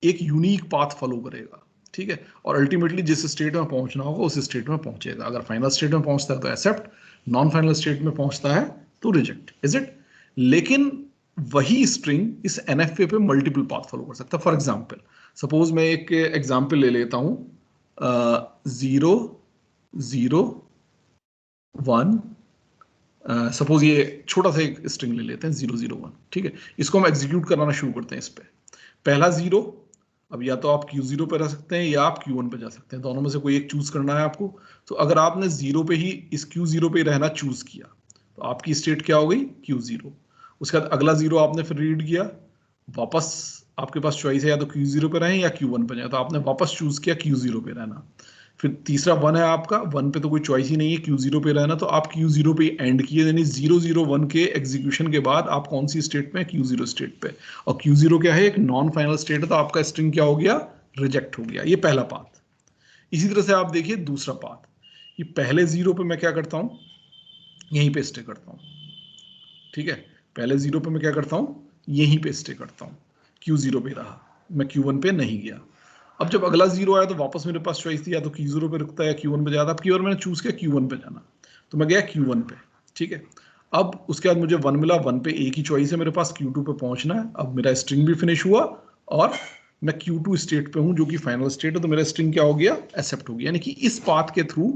एक यूनिक पाथ फॉलो करेगा, ठीक है, और अल्टीमेटली जिस स्टेट में पहुंचना होगा उस स्टेट में पहुंचेगा। अगर फाइनल स्टेट में पहुंचता है तो एक्सेप्ट, नॉन फाइनल स्टेट में पहुंचता है तो रिजेक्ट, इज इट? लेकिन वही स्ट्रिंग इस NFA पे मल्टीपल पाथ फॉलो कर सकता है। फॉर एग्जाम्पल, सपोज मैं एक एग्जाम्पल ले लेता हूं, 0 0 1, सपोज ये छोटा सा एक स्ट्रिंग ले लेते हैं 0 0 1, ठीक है? इसको हम एग्जीक्यूट कराना शुरू करते हैं इस पे। पहला 0, अब या तो आप Q0 पे रह सकते हैं या आप Q1 पे जा सकते हैं, दोनों में से कोई एक चूज करना है आपको। तो अगर आपने 0 पे ही, इस Q0 पे ही रहना चूज किया, तो आपकी स्टेट क्या हो गई? Q0। उसके बाद अगला 0 आपने फिर रीड किया, वापस आपके पास चॉइस है या तो Q0 पे रहें या Q1 पे जाए, तो आपने वापस चूज किया Q0 पे रहना। फिर तीसरा 1 है आपका, 1 पे तो कोई चॉइस ही नहीं है, Q0 पे रहना, तो आप Q0 पे एंड किए, यानी 0 0 1 के एग्जीक्यूशन के बाद आप कौन सी स्टेट में? Q0 स्टेट पे। और Q0 क्या है? एक नॉन फाइनल स्टेट है, तो आपका स्ट्रिंग क्या हो गया? रिजेक्ट हो गया। ये पहला पाथ। इसी तरह से आप देखिए दूसरा पाथ, ये पहले 0 पे मैं क्या करता हूं? यहीं पे स्टे करता हूं, ठीक है? पहले 0 पे मैं क्या करता हूं? यहीं पे स्टे करता हूं, Q0 पे रहा, मैं Q1 पे नहीं गया। अब जब अगला 0 आया तो वापस मेरे पास चॉइस थी, या तो Q0 पे रुकता है या Q1 पे जाता। अब की बार मैंने चूज किया Q1 पे जाना, तो मैं गया Q1 पे, ठीक है? अब उसके बाद मुझे 1 मिला, 1 पे एक ही चॉइस है मेरे पास, Q2 पे पहुंचना है। अब मेरा स्ट्रिंग भी फिनिश हुआ और मैं Q2 स्टेट पे हूं जो कि फाइनल स्टेट है, तो मेरा स्ट्रिंग क्या हो गया? एक्सेप्ट हो गया, यानी कि इस पाथ के थ्रू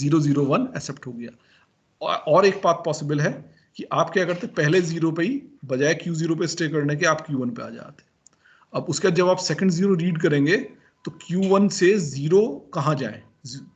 0 0 1 एक्सेप्ट हो गया। और एक पाथ पॉसिबल है कि आप क्या करते, पहले 0 पे ही बजाय Q0 पे स्टे करने के आप Q1 पे आ जाते। अब उसके बाद जब आप सेकंड 0 रीड करेंगे तो Q1 से 0 कहाँ जाए?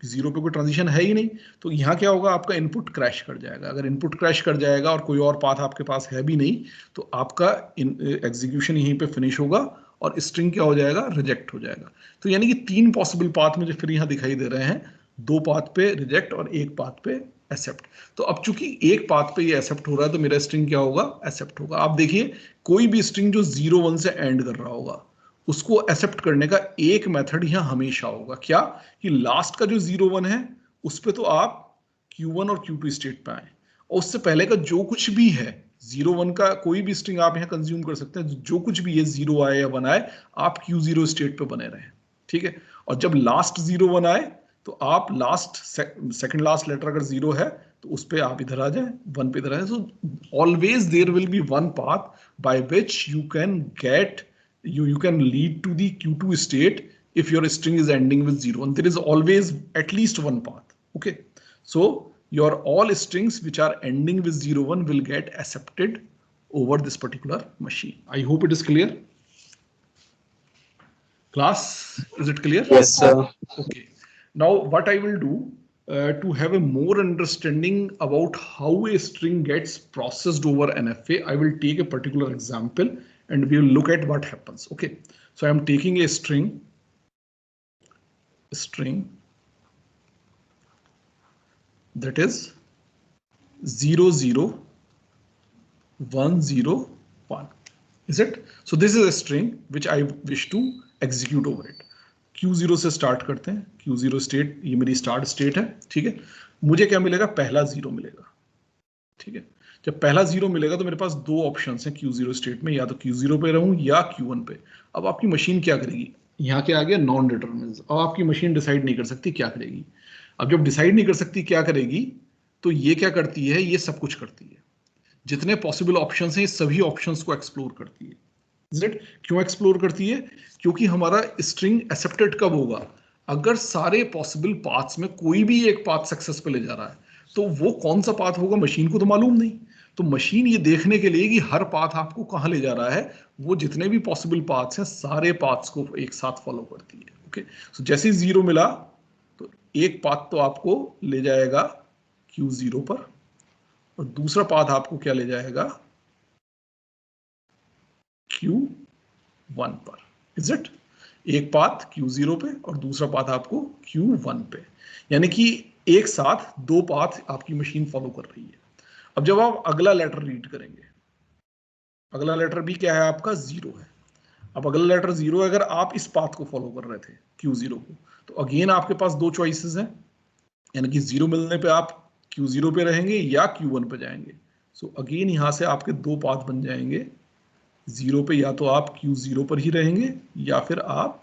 0 पे कोई ट्रांजिशन है ही नहीं, तो यहाँ क्या होगा? आपका इनपुट क्रैश कर जाएगा। अगर इनपुट क्रैश कर जाएगा और कोई और पाथ आपके पास है भी नहीं, तो आपका एग्जीक्यूशन यहीं पे फिनिश होगा और स्ट्रिंग क्या हो जाएगा? रिजेक्ट हो जाएगा। तो यानी कि 3 पॉसिबल पाथ मुझे फिर यहाँ दिखाई दे रहे हैं, 2 पाथ पे रिजेक्ट और 1 पाथ पे एक्सेप्ट। तो अब चूंकि एक पाथ पे ये एक्सेप्ट हो रहा है, तो मेरा स्ट्रिंग क्या होगा? एक्सेप्ट होगा। आप देखिए, कोई भी स्ट्रिंग जो 0 1 से एंड कर रहा होगा, उसको एक्सेप्ट करने का एक मेथड यहां हमेशा होगा, क्या? कि लास्ट का जो 0 1 है उस पे तो आप Q1 और Q2 स्टेट पे आए, और उससे पहले का जो कुछ भी है 0 1 का कोई भी स्ट्रिंग आप यहां कंज्यूम कर सकते हैं, जो कुछ भी है 0 आए या 1 आए, आप Q0 स्टेट पे बने रहे, ठीक है? और जब लास्ट 0 1 आए तो आप लास्ट सेकंड लास्ट लेटर अगर 0 है तो उस पे आप इधर आ जाए, 1 पे इधर आ जाए। So always there will be one path by which you can get, you can lead to the Q2 state if your string is ending with 0 1. There is always at least one path. Okay, so your all strings which are ending with 0 1 will get accepted over this particular machine. I hope it is clear. Class, is it clear? Yes, sir. Okay, now what I will do, to have a more understanding about how a string gets processed over NFA, I will take a particular example and we will look at what happens. Okay, so I am taking a string that is 0 0 1 0 1, is it? So this is a string which I wish to execute over it. Q0 से start करते हैं, Q0 state, ये मेरी start state है, ठीक है? मुझे क्या मिलेगा? पहला 0 मिलेगा, ठीक है? जब पहला 0 मिलेगा तो मेरे पास दो ऑप्शन हैं Q0 स्टेट में, या तो Q0 पे रहूं या Q1 पे। अब आपकी मशीन क्या करेगी? यहाँ के आगे नॉन डिटरमिनेंट, अब आपकी मशीन डिसाइड नहीं कर सकती क्या करेगी। अब जब डिसाइड नहीं कर सकती क्या करेगी, तो ये क्या करती है? ये सब कुछ करती है, जितने पॉसिबल ऑप्शंस हैं सभी ऑप्शंस को एक्सप्लोर करती है। क्यों एक्सप्लोर करती है? क्योंकि हमारा स्ट्रिंग एक्सेप्टेड कब होगा? अगर सारे पॉसिबल पाथ्स में कोई भी एक पाथ सक्सेस पे ले जा रहा है, तो वो कौन सा पाथ होगा मशीन को तो मालूम नहीं। तो मशीन ये देखने के लिए कि हर पाथ आपको कहाँ ले जा रहा है, वो जितने भी पॉसिबल पाथ्स हैं सारे पाथ्स को एक साथ फॉलो करती है। ओके, सो जैसे ही 0 मिला तो एक पाथ तो आपको ले जाएगा Q0 पर, और दूसरा पाथ आपको क्या ले जाएगा? Q1 पर, इज इट? एक पाथ Q0 पे और दूसरा पाथ आपको Q1 पे, यानी कि एक साथ दो पाथ आपकी मशीन फॉलो कर रही है। अब जब आप अगला लेटर रीड करेंगे, अगला लेटर भी क्या है आपका? 0 है। अब अगला लेटर 0 है, अगर आप इस पाथ को फॉलो कर रहे थे Q0 को, तो अगेन आपके पास दो चॉइसेस हैं, यानी कि 0 मिलने पे आप Q0 पे रहेंगे या Q1 पे जाएंगे। सो अगेन यहां से आपके दो पाथ बन जाएंगे, 0 पे या तो आप Q0 पर ही रहेंगे या फिर आप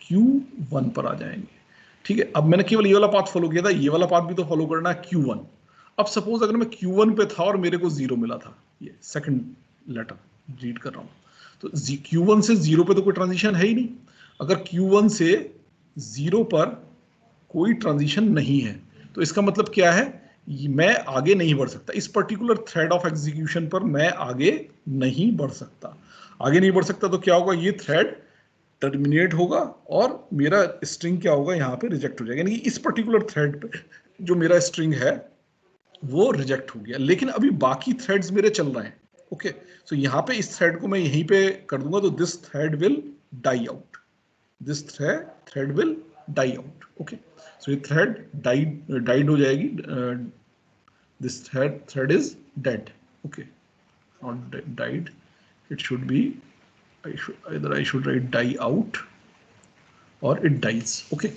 Q1 पर आ जाएंगे, ठीक है, अब मैंने केवल ये वाला पाथ फॉलो किया था, ये वाला पाथ भी तो फॉलो करना है Q1। अब सपोज अगर मैं Q1 पे था और मेरे को 0 मिला था, ये सेकंड लेटर रीड कर रहा हूँ, तो Q1 से 0 पे तो कोई ट्रांजिशन है ही नहीं। अगर Q1 से 0 पर कोई ट्रांजिशन नहीं है तो इसका मतलब क्या है, मैं आगे नहीं बढ़ सकता, इस पर्टिकुलर थ्रेड ऑफ एग्जीक्यूशन पर मैं आगे नहीं बढ़ सकता। आगे नहीं बढ़ सकता तो क्या होगा, ये थ्रेड टर्मिनेट होगा और मेरा स्ट्रिंग क्या होगा, यहाँ पे रिजेक्ट हो जाएगा, यानी कि इस पर्टिकुलर थ्रेड पे जो मेरा स्ट्रिंग है वो रिजेक्ट हो गया। लेकिन अभी बाकी थ्रेड्स मेरे चल रहे हैं। ओके, सो यहाँ पे इस थ्रेड को मैं यहीं पे कर दूंगा, तो this thread will die out, this thread will die out. Okay, so ये थ्रेड डाइड हो जाएगी, this thread is dead. Okay, not died, it should be, either I should write die out or it dies. Okay,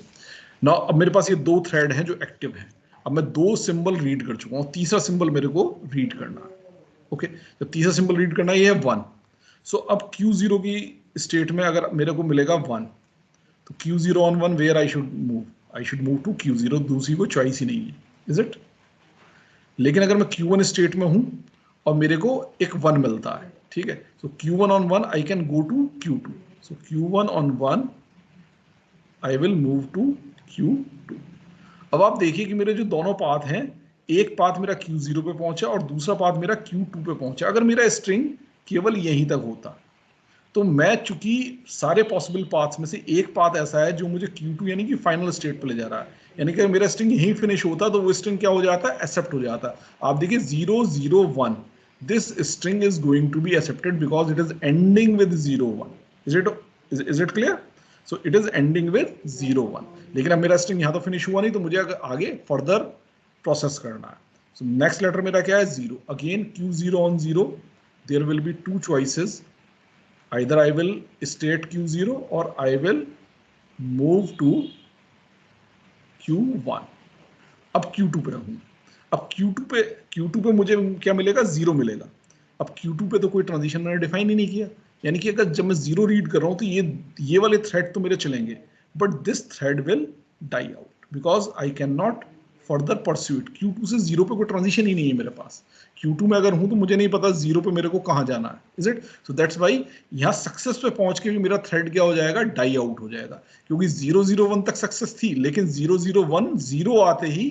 now अब मेरे पास ये दो thread हैं जो active हैं। अब मैं दो सिंबल रीड कर चुका हूँ, तीसरा सिंबल मेरे को रीड करना है। ओके, तो तीसरा सिंबल रीड करना ये है 1। सो अब Q0 की स्टेट में अगर मेरे को मिलेगा 1, तो Q0 on 1 where I should move, I should move to Q0, दूसरी कोई चॉइस ही नहीं है, इज इट। लेकिन अगर मैं Q1 स्टेट में हूं और मेरे को एक 1 मिलता है, ठीक है, so Q1 on 1 I can go to Q2, so Q1 on 1 I will move to Q2। अब आप देखिए कि मेरे जो दोनों पाथ हैं, एक पाथ मेरा Q0 पे पहुंचा और दूसरा पाथ मेरा Q2 पे पहुंचा। अगर मेरा स्ट्रिंग केवल यहीं तक होता तो मैं, चूंकि सारे पॉसिबल पाथ्स में से एक पाथ ऐसा है जो मुझे Q2 यानी कि फाइनल स्टेट पे ले जा रहा है, यानी कि मेरा स्ट्रिंग यहीं फिनिश होता तो वो स्ट्रिंग क्या हो जाता, एक्सेप्ट हो जाता। आप देखिए 0 0 1, this string is going to be accepted because it is ending with 0 1। Is it clear? So it is ending with 0 1। लेकिन अब मेरा स्ट्रिंग यहाँ तो फिनिश हुआ नहीं, तो मुझे आगे फर्दर प्रोसेस करना है। सो नेक्स्ट लेटर मेरा क्या है, 0। Again Q0 on 0, there will be two choices, either I will state Q0 or I will move to Q1। अब Q2 पे रहूँ, अब Q2 पे मुझे क्या मिलेगा, 0 मिलेगा। अब Q2 पे तो कोई ट्रांजिशन मैंने डिफाइन ही नहीं किया, यानी कि अगर जब मैं 0 रीड कर रहा हूँ तो ये वाले थ्रेड तो मेरे चलेंगे, but this thread will die out because I can not further pursue it. Q2 से 0 पे कोई ट्रांजिशन ही नहीं है मेरे पास। Q2 में अगर हूं तो मुझे नहीं पता 0 पे मेरे को कहां जाना है, is it. So that's why यहाँ सक्सेस पे पहुंच के भी मेरा थ्रेड क्या हो जाएगा, डाई आउट हो जाएगा, क्योंकि 0 0 1 तक सक्सेस थी, लेकिन 0 0 1 0 आते ही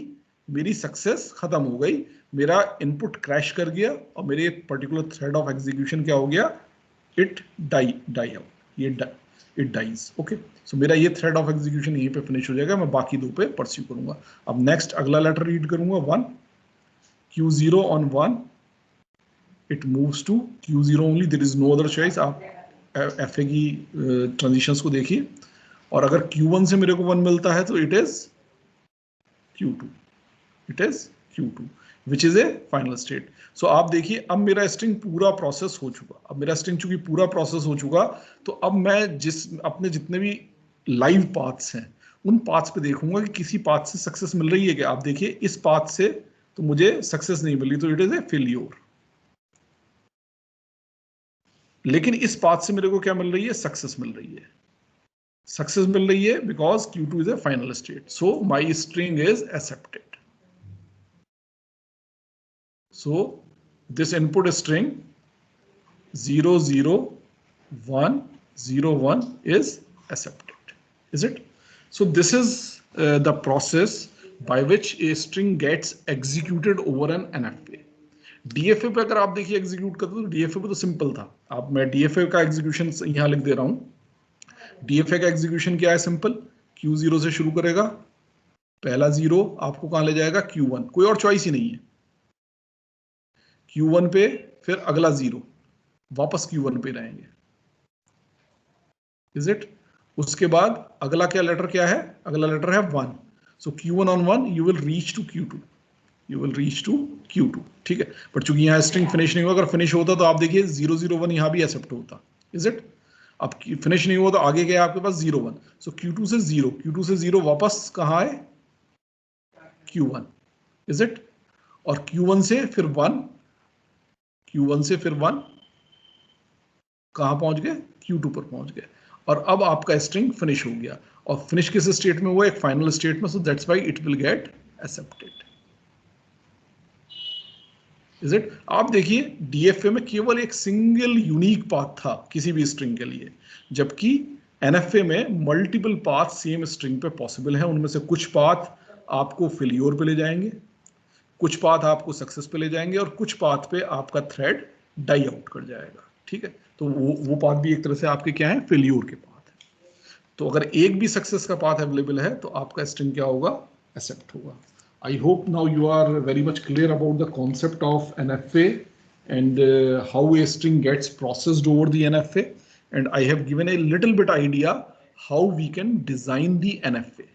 मेरी सक्सेस खत्म हो गई, मेरा इनपुट क्रैश कर गया और मेरे पर्टिकुलर थ्रेड ऑफ एग्जीक्यूशन क्या हो गया, it die out, it dies. Okay, so मेरा ये थ्रेड ऑफ एग्जीक्यूशन यहीं पे फिनिश हो जाएगा, मैं बाकी दो पे परस्यू करूंगा। अब नेक्स्ट अगला लेटर रीड करूंगा 1, Q0 on 1 it moves to Q0 only, there is no other choice। आप FA की ट्रांजिशंस को देखिए, और अगर Q1 से मेरे को 1 मिलता है तो it is Q2, it is Q2 which is a final state. So आप देखिए अब मेरा स्ट्रिंग पूरा प्रोसेस हो चुका। अब मेरा स्ट्रिंग चूंकि पूरा प्रोसेस हो चुका, तो अब मैं अपने जितने भी लाइव पाथ्स हैं उन पाथ्स पे देखूंगा कि किसी पाथ से सक्सेस मिल रही है क्या। आप देखिए इस पाथ से तो मुझे सक्सेस नहीं मिली, तो इट इज ए फेल्योर। लेकिन इस पाथ से मेरे को क्या मिल रही है, सक्सेस मिल रही है, सक्सेस मिल रही है because Q2 is a final state, so my string is accepted. So this input string 0 0 1 0 1 is accepted, is it? So this is the process by which a string gets executed over an NFA। DFA पे अगर आप देखिए execute करते तो DFA पे तो simple था। आप, मैं DFA का एग्जीक्यूशन यहाँ लिख दे रहा हूँ। DFA का एग्जीक्यूशन क्या है, सिंपल, Q0 से शुरू करेगा, पहला 0 आपको कहाँ ले जाएगा, Q1, कोई और चॉइस ही नहीं है। Q1 पे फिर अगला 0, वापस Q1 पे रहेंगे, इज इट। उसके बाद अगला क्या लेटर क्या है, अगला लेटर है 1। So Q1 on 1 you will reach to Q2, you will reach to Q2, ठीक है। बट चूंकि यहाँ स्ट्रिंग फिनिश नहीं हुआ, अगर फिनिश होता तो आप देखिए 0 0 1 यहाँ भी एक्सेप्ट होता, इज इट। अब फिनिश नहीं हुआ तो आगे गया आपके पास 0 1। सो Q2 से 0, Q2 से 0 वापस कहाँ है, Q1, इज इट। और Q1 से फिर 1, Q1 से फिर 1 कहां पहुंच गए, Q2 पर पहुंच गए, और अब आपका स्ट्रिंग फिनिश हो गया। और फिनिश किस स्टेट में हुआ, एक फाइनल स्टेट में, सो that's why it will get accepted. Is it? आप देखिए डीएफए में केवल एक सिंगल यूनिक पाथ था किसी भी स्ट्रिंग के लिए, जबकि एनएफए में मल्टीपल पाथ सेम स्ट्रिंग पे पॉसिबल है। उनमें से कुछ पाथ आपको फेल्योर पे ले जाएंगे, कुछ पाथ आपको सक्सेस पे ले जाएंगे, और कुछ पाथ पे आपका थ्रेड डाई आउट कर जाएगा। ठीक है, तो वो पाथ भी एक तरह से आपके क्या है, फेल्योर के पाथ है। तो अगर एक भी सक्सेस का पाथ अवेलेबल है तो आपका स्ट्रिंग क्या होगा, एक्सेप्ट होगा। I hope now you are very much clear about the concept of NFA and how a string gets processed over the NFA, and I have given a little bit idea how we can design the NFA.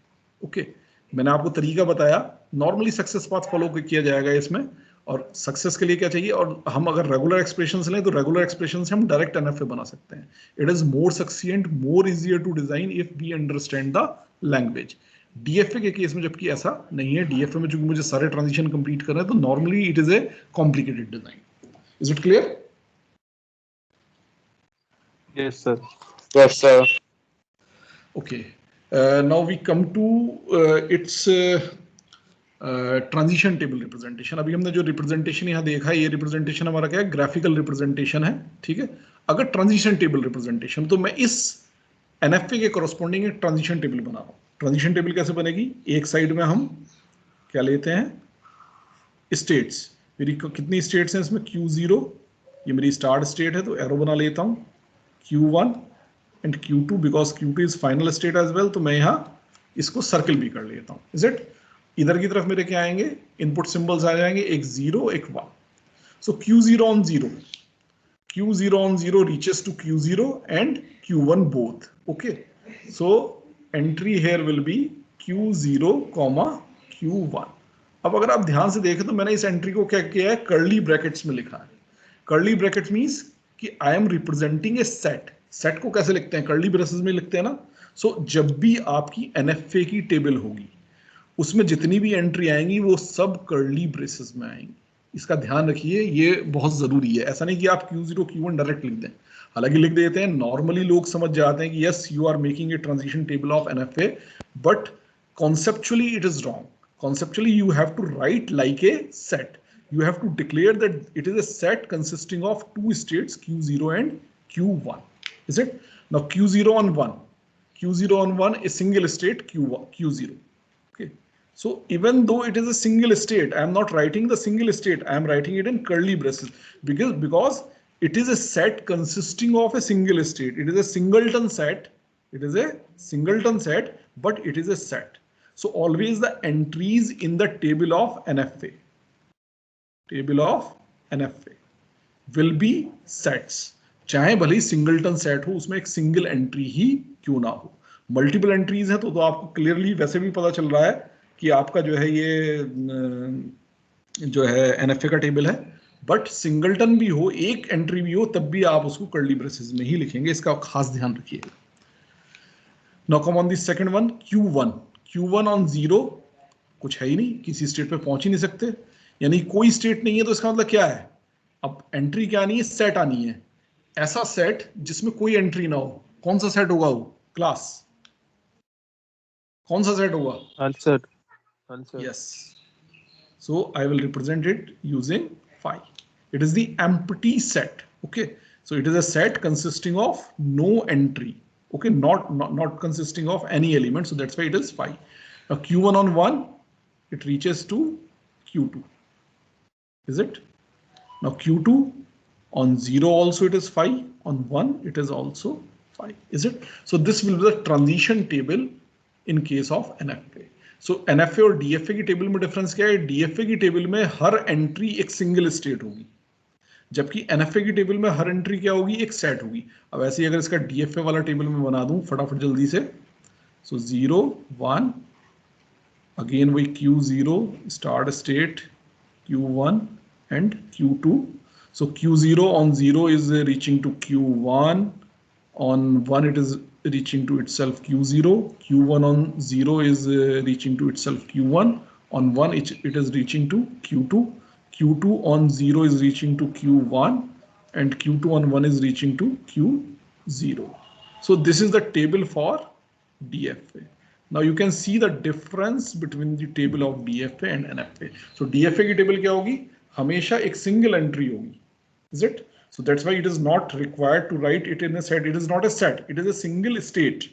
Okay, मैंने आपको तरीका बताया। Normally success path follow किया जाएगा इसमें, और success के लिए क्या चाहिए, और हम अगर रेगुलर एक्सप्रेशंस लें तो रेगुलर एक्सप्रेशंस हम डायरेक्ट एनएफए बना सकते हैं। It is more succinct, more easier to design if we understand the language. DFA के केस में जबकि ऐसा नहीं है, डीएफए में चूंकि मुझे सारे ट्रांजिशन कंप्लीट करना है तो normally it is a complicated design. Is it clear? Yes, sir. Yes, sir. Okay. Now we come to its transition table representation. अभी हमने जो रिप्रेजेंटेशन यहाँ देखा है, ये रिप्रेजेंटेशन हमारा क्या है, ग्राफिकल रिप्रेजेंटेशन है। ठीक है, अगर ट्रांजिशन टेबल रिप्रेजेंटेशन, तो मैं इस एनएफए के कोरस्पॉन्डिंग एक ट्रांजिशन टेबल बना रहा हूँ। ट्रांजिशन टेबल कैसे बनेगी, एक साइड में हम क्या लेते हैं, स्टेट्स। मेरी कितनी स्टेट्स हैं इसमें, Q0, ये मेरी स्टार्ट स्टेट है तो एरो बना लेता हूँ, Q1 and Q2, because Q2 is final state as well, तो मैं यहाँ इसको सर्किल भी कर लेता हूँ। Is it? इधर की तरफ मेरे क्या आएंगे, इनपुट सिंबल्स आ जाएंगे, एक 0 एक 1। सो Q0 on 0, Q0 on 0 reaches to Q0 and Q1 both. Okay, so entry here will be Q0, Q1। अब अगर आप ध्यान से देखें तो मैंने इस एंट्री को क्या किया है, कर्ली ब्रैकेट्स में लिखा है। कर्ली ब्रैकेट्स मींस कि I am representing A set. Set को कैसे लिखते हैं, कर्ली ब्रेसेस में लिखते हैं ना। सो जब भी आपकी एनएफए की टेबल होगी, उसमें जितनी भी एंट्री आएंगी वो सब कर्ली ब्रेसेस में आएंगी। इसका ध्यान रखिए, ये बहुत जरूरी है। ऐसा नहीं कि आप Q0 Q1 डायरेक्ट लिख दें, हालांकि लिख देते हैं, नॉर्मली लोग समझ जाते हैं कि yes you are making a transition table of NFA, but conceptually it is wrong. Conceptually, you have to write like a set. You have to declare that it is a set consisting of two states, Q0 and Q1. Is it? Now Q0 on 1. Q0 on 1 is single state Q1, Q0. Okay. So even though it is a single state, I am not writing the single state. I am writing it in curly braces because it is a set consisting of a single state. It is a singleton set. It is a singleton set, but it is a set. So always the entries in the table of NFA will be sets. चाहे भले ही singleton set हो, उसमें एक single entry ही क्यों ना हो। Multiple entries है तो आपको क्लियरली वैसे भी पता चल रहा है कि आपका जो है ये जो है एनएफए का टेबल है, बट सिंगलटन भी हो, एक एंट्री भी हो, तब भी आप उसको कर्ली ब्रेसेस में ही लिखेंगे। इसका खास ध्यान रखिएगा। Now come on the second one, Q1 on 0, कुछ है ही नहीं, किसी स्टेट पे पहुंच ही नहीं सकते, यानी कोई स्टेट नहीं है। तो इसका मतलब क्या है, अब एंट्री क्या आनी है, सेट आनी है। ऐसा सेट जिसमें कोई एंट्री ना हो, कौन सा सेट होगा वो, क्लास, कौन सा सेट होगा, Answer. Yes. So I will represent it using 5. It is the empty set. Okay, so it is a set consisting of no entry. Okay, not consisting of any element, so that's why it is 5. Now Q1 on 1, it reaches to Q2. Is it? Now Q2 on 0 also it is 5, on 1 it is also 5. Is it? So this will be the transition table in case of NFA. So NFA और DFA की table में difference क्या है, DFA की table में हर entry एक single state होगी, जबकि एनएफए की टेबल में हर एंट्री क्या होगी, एक सेट होगी। अब ऐसे ही अगर इसका डीएफए वाला टेबल में बना दूं फटाफट जल्दी से, सो 0 1, अगेन वही Q0 start state, Q1 and Q2. So Q0 on 0 is reaching to Q1, on 1 it is reaching to itself Q0, Q1 on 0 is reaching to itself Q1, on 1 it is reaching to Q2, Q2 on 0 is reaching to Q1, and Q2 on 1 is reaching to Q0. So this is the table for DFA. Now you can see the difference between the table of DFA and NFA. So DFA की table क्या होगी? हमेशा एक single entry होगी. Is it? So that's why it is not required to write it in a set. It is not a set. It is a single state.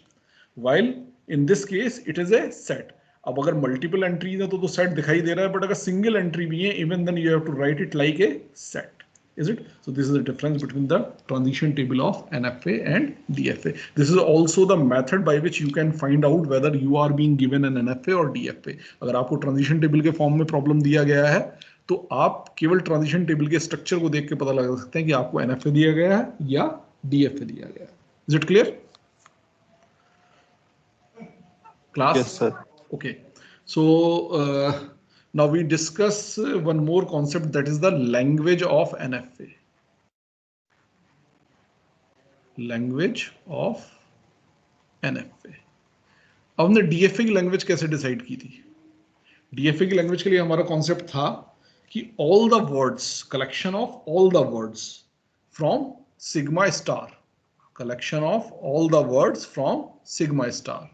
While in this case it is a set. अब अगर multiple entries है तो set दिखाई दे रहा है, but अगर single entry भी है, even then you have to write it like a set. Is it? So this is the difference between the transition table of NFA and DFA. This is also the method by which you can find out whether you are being given an NFA or DFA. अगर आपको transition table के form में problem दिया गया है, तो आप केवल ट्रांजिशन टेबल के स्ट्रक्चर को देख के पता लगा सकते हैं कि आपको एनएफए दिया गया है या डीएफए दिया गया है. Is it clear class? Yes, sir. Okay, so now we discuss one more concept, that is the language of NFA. Language of NFA. अब हमने डीएफए की लैंग्वेज कैसे डिसाइड की थी? डीएफए की लैंग्वेज के लिए हमारा कॉन्सेप्ट था कि all the words, collection of all the words from sigma star, collection of all the words from sigma star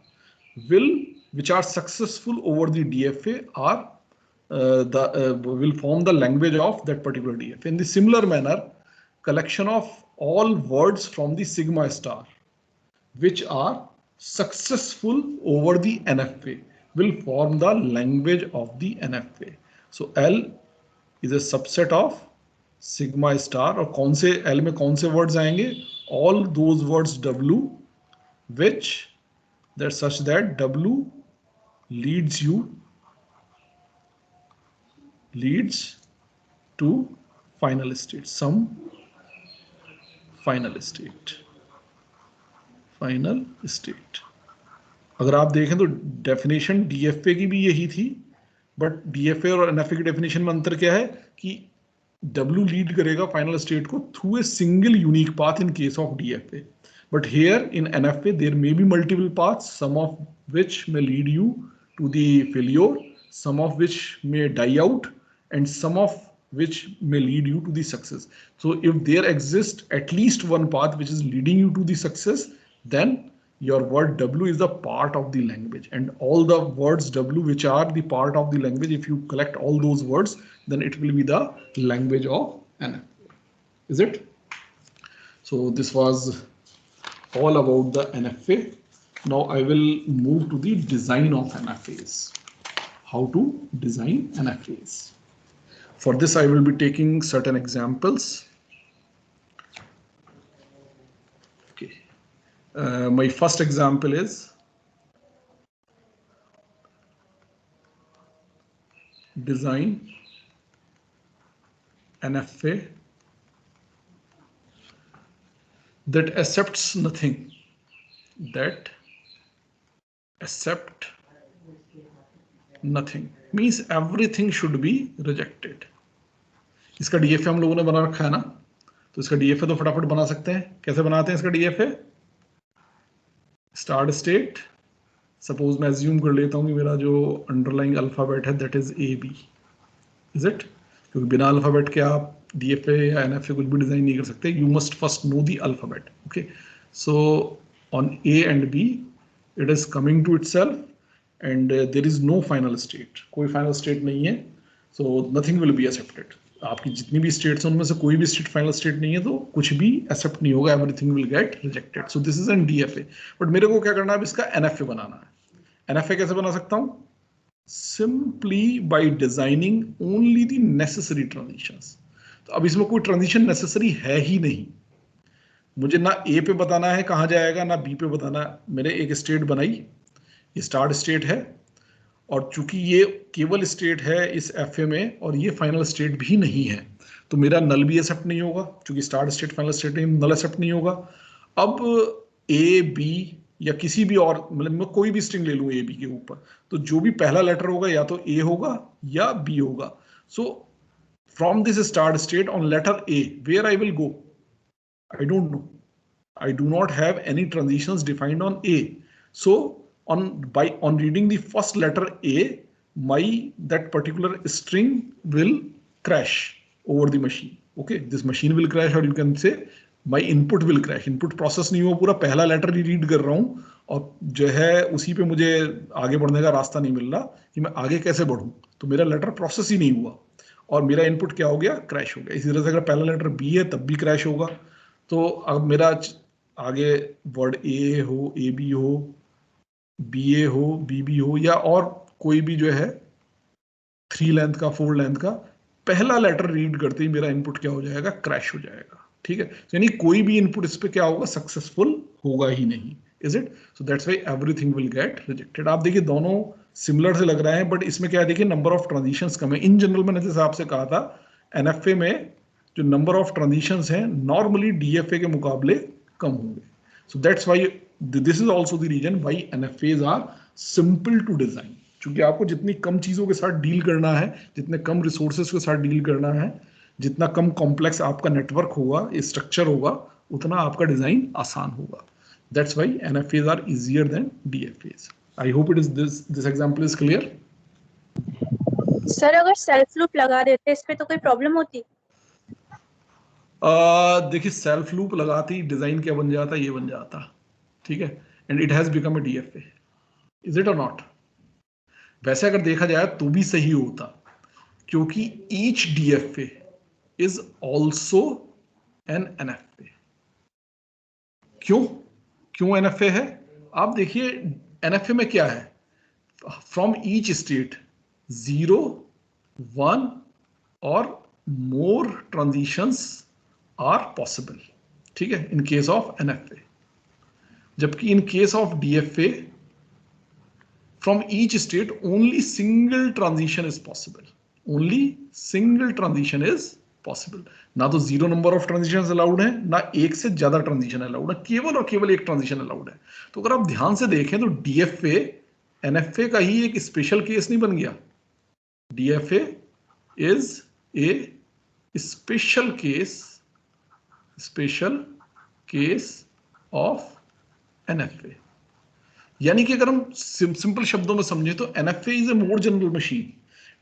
which are successful over the DFA are will form the language of that particular DFA. In the similar manner, collection of all words from the sigma star which are successful over the NFA will form the language of the NFA. So L is a subset of sigma star. और कौन से L में कौन से words आएंगे? All those words W which they're such that W leads to final state, some final state. अगर आप देखें तो डेफिनेशन डीएफए की भी यही थी, बट डीएफए और एनएफए की डेफिनेशन में अंतर क्या है कि W लीड करेगा फाइनल स्टेट को through a single unique path in case of DFA, but here in NFA there may be multiple paths, some of which may lead you to the failure, some of which may die out and some of which may lead you to the success. So if there exists at least one path which is leading you to the success, then your word W is the part of the language, and all the words W which are the part of the language, if you collect all those words, then it will be the language of NFA. Is it? So this was all about the NFA. Now I will move to the design of NFAs. How to design NFAs. For this, I will be taking certain examples. Okay. My first example is design NFA that accepts nothing. That accept nothing means everything should be rejected. इसका DFA हम लोगों ने बना रखा है ना, तो इसका डीएफए तो फटाफट बना सकते हैं. कैसे बनाते हैं इसका डीएफए? स्टार्ट स्टेट, सपोज मैं अज्यूम कर लेता हूं कि मेरा जो अंडरलाइंग अल्फाबेट है that is a b. Is it? क्योंकि बिना अल्फाबेट के आप डीएफए या एनएफए कुछ भी डिजाइन नहीं कर सकते. You must first know the alphabet. Okay, so on a and b it is coming to itself and there is no final state. कोई final state नहीं है, so nothing will be accepted. आपकी जितनी भी states हैं उनमें से कोई भी state final state नहीं है, तो कुछ भी accept नहीं होगा, everything will get rejected. So this is an DFA. But मेरे को क्या करना है, अब इसका NFA बनाना है. NFA कैसे बना सकता हूँ? Simply by designing only the necessary transitions. तो अब इसमें कोई transition necessary है ही नहीं. मुझे ना A पे बताना है कहाँ जाएगा, ना B पे बताना है. मैंने एक state बनाई, ये स्टार्ट स्टेट है, और चूंकि ये केवल स्टेट है इस एफए में और ये फाइनल स्टेट भी नहीं है, तो मेरा नल भी एक्सेप्ट नहीं होगा. चूंकि स्टार्ट स्टेट फाइनल स्टेट नहीं, नल एक्सेप्ट नहीं होगा. अब ए बी या किसी भी और, मतलब मैं कोई भी स्ट्रिंग ले लूँ ए बी के ऊपर, तो जो भी पहला लेटर होगा या तो ए होगा या बी होगा. So from this start state on letter a where I will go, I don't know. I do not have any transitions defined on A. So on reading the first letter A, that particular string will crash over the machine. Okay, this machine will crash, or you can say my input will crash. Input process नहीं हुआ, पूरा पहला letter ही read कर रहा हूँ और जो है उसी पे मुझे आगे बढ़ने का रास्ता नहीं मिल रहा कि मैं आगे कैसे बढ़ूं, तो मेरा लेटर प्रोसेस ही नहीं हुआ और मेरा इनपुट क्या हो गया, क्रैश हो गया। इसी तरह से अगर पहला लेटर बी है तब भी क्रैश होगा। तो अब मेरा आगे वर्ड ए हो, ए बी हो, बी ए हो, बी बी हो, या और कोई भी जो है 3 लेंथ का, 4 लेंथ का, पहला लेटर रीड करते ही मेरा इनपुट क्या हो जाएगा, क्रैश हो जाएगा। ठीक है, यानी कोई भी इनपुट इस पे क्या होगा, सक्सेसफुल होगा ही नहीं। Is it? So that's why everything will get rejected. आप देखिए दोनों सिमिलर से लग रहे हैं, बट इसमें क्या है, देखिए नंबर ऑफ ट्रांजिशंस कम है। इन जनरल मैंने जैसे आपसे कहा था, एनएफए में जो नंबर ऑफ ट्रांजिशंस हैं नॉर्मली डीएफए के मुकाबले कम होंगे। So that's why this is also the reason why NFAs are simple to design. क्योंकि आपको जितनी कम चीजों के साथ डील करना है, जितने कम रिसोर्सेज के साथ डील करना है, जितना कम कॉम्प्लेक्स आपका नेटवर्क होगा, स्ट्रक्चर होगा, उतना आपका डिजाइन आसान होगा। That's why NFAs are easier than DFAs. I hope it is this example is clear. Sir अगर सेल्फ लूप लगा देते इस पे तो कोई प्रॉब्लम होती? देखिए सेल्फ लूप लगाते ही डिजाइन क्या बन जाता, ये बन जाता। ठीक है, and it has become a DFA. Is it और नॉट? वैसे अगर देखा जाए तो भी सही होता, क्योंकि each DFA is also an NFA. क्यों क्यों एनएफए है? आप देखिए एनएफए में क्या है, फ्रॉम ईच स्टेट 0, 1 और मोर ट्रांजिशंस आर पॉसिबल। ठीक है, इन केस ऑफ एनएफए। जबकि in case of DFA from each state only single transition is possible. Only single transition is possible. ना तो 0 नंबर ऑफ ट्रांजिशन अलाउड है, ना एक से ज्यादा ट्रांजिशन अलाउड है, केवल और केवल एक ट्रांजिशन अलाउड है। तो अगर आप ध्यान से देखें तो डीएफए एनएफए का ही एक स्पेशल केस नहीं बन गया। DFA is a special case of NFA. यानी कि अगर हम सिंपल शब्दों में समझें तो NFA is a more general machine,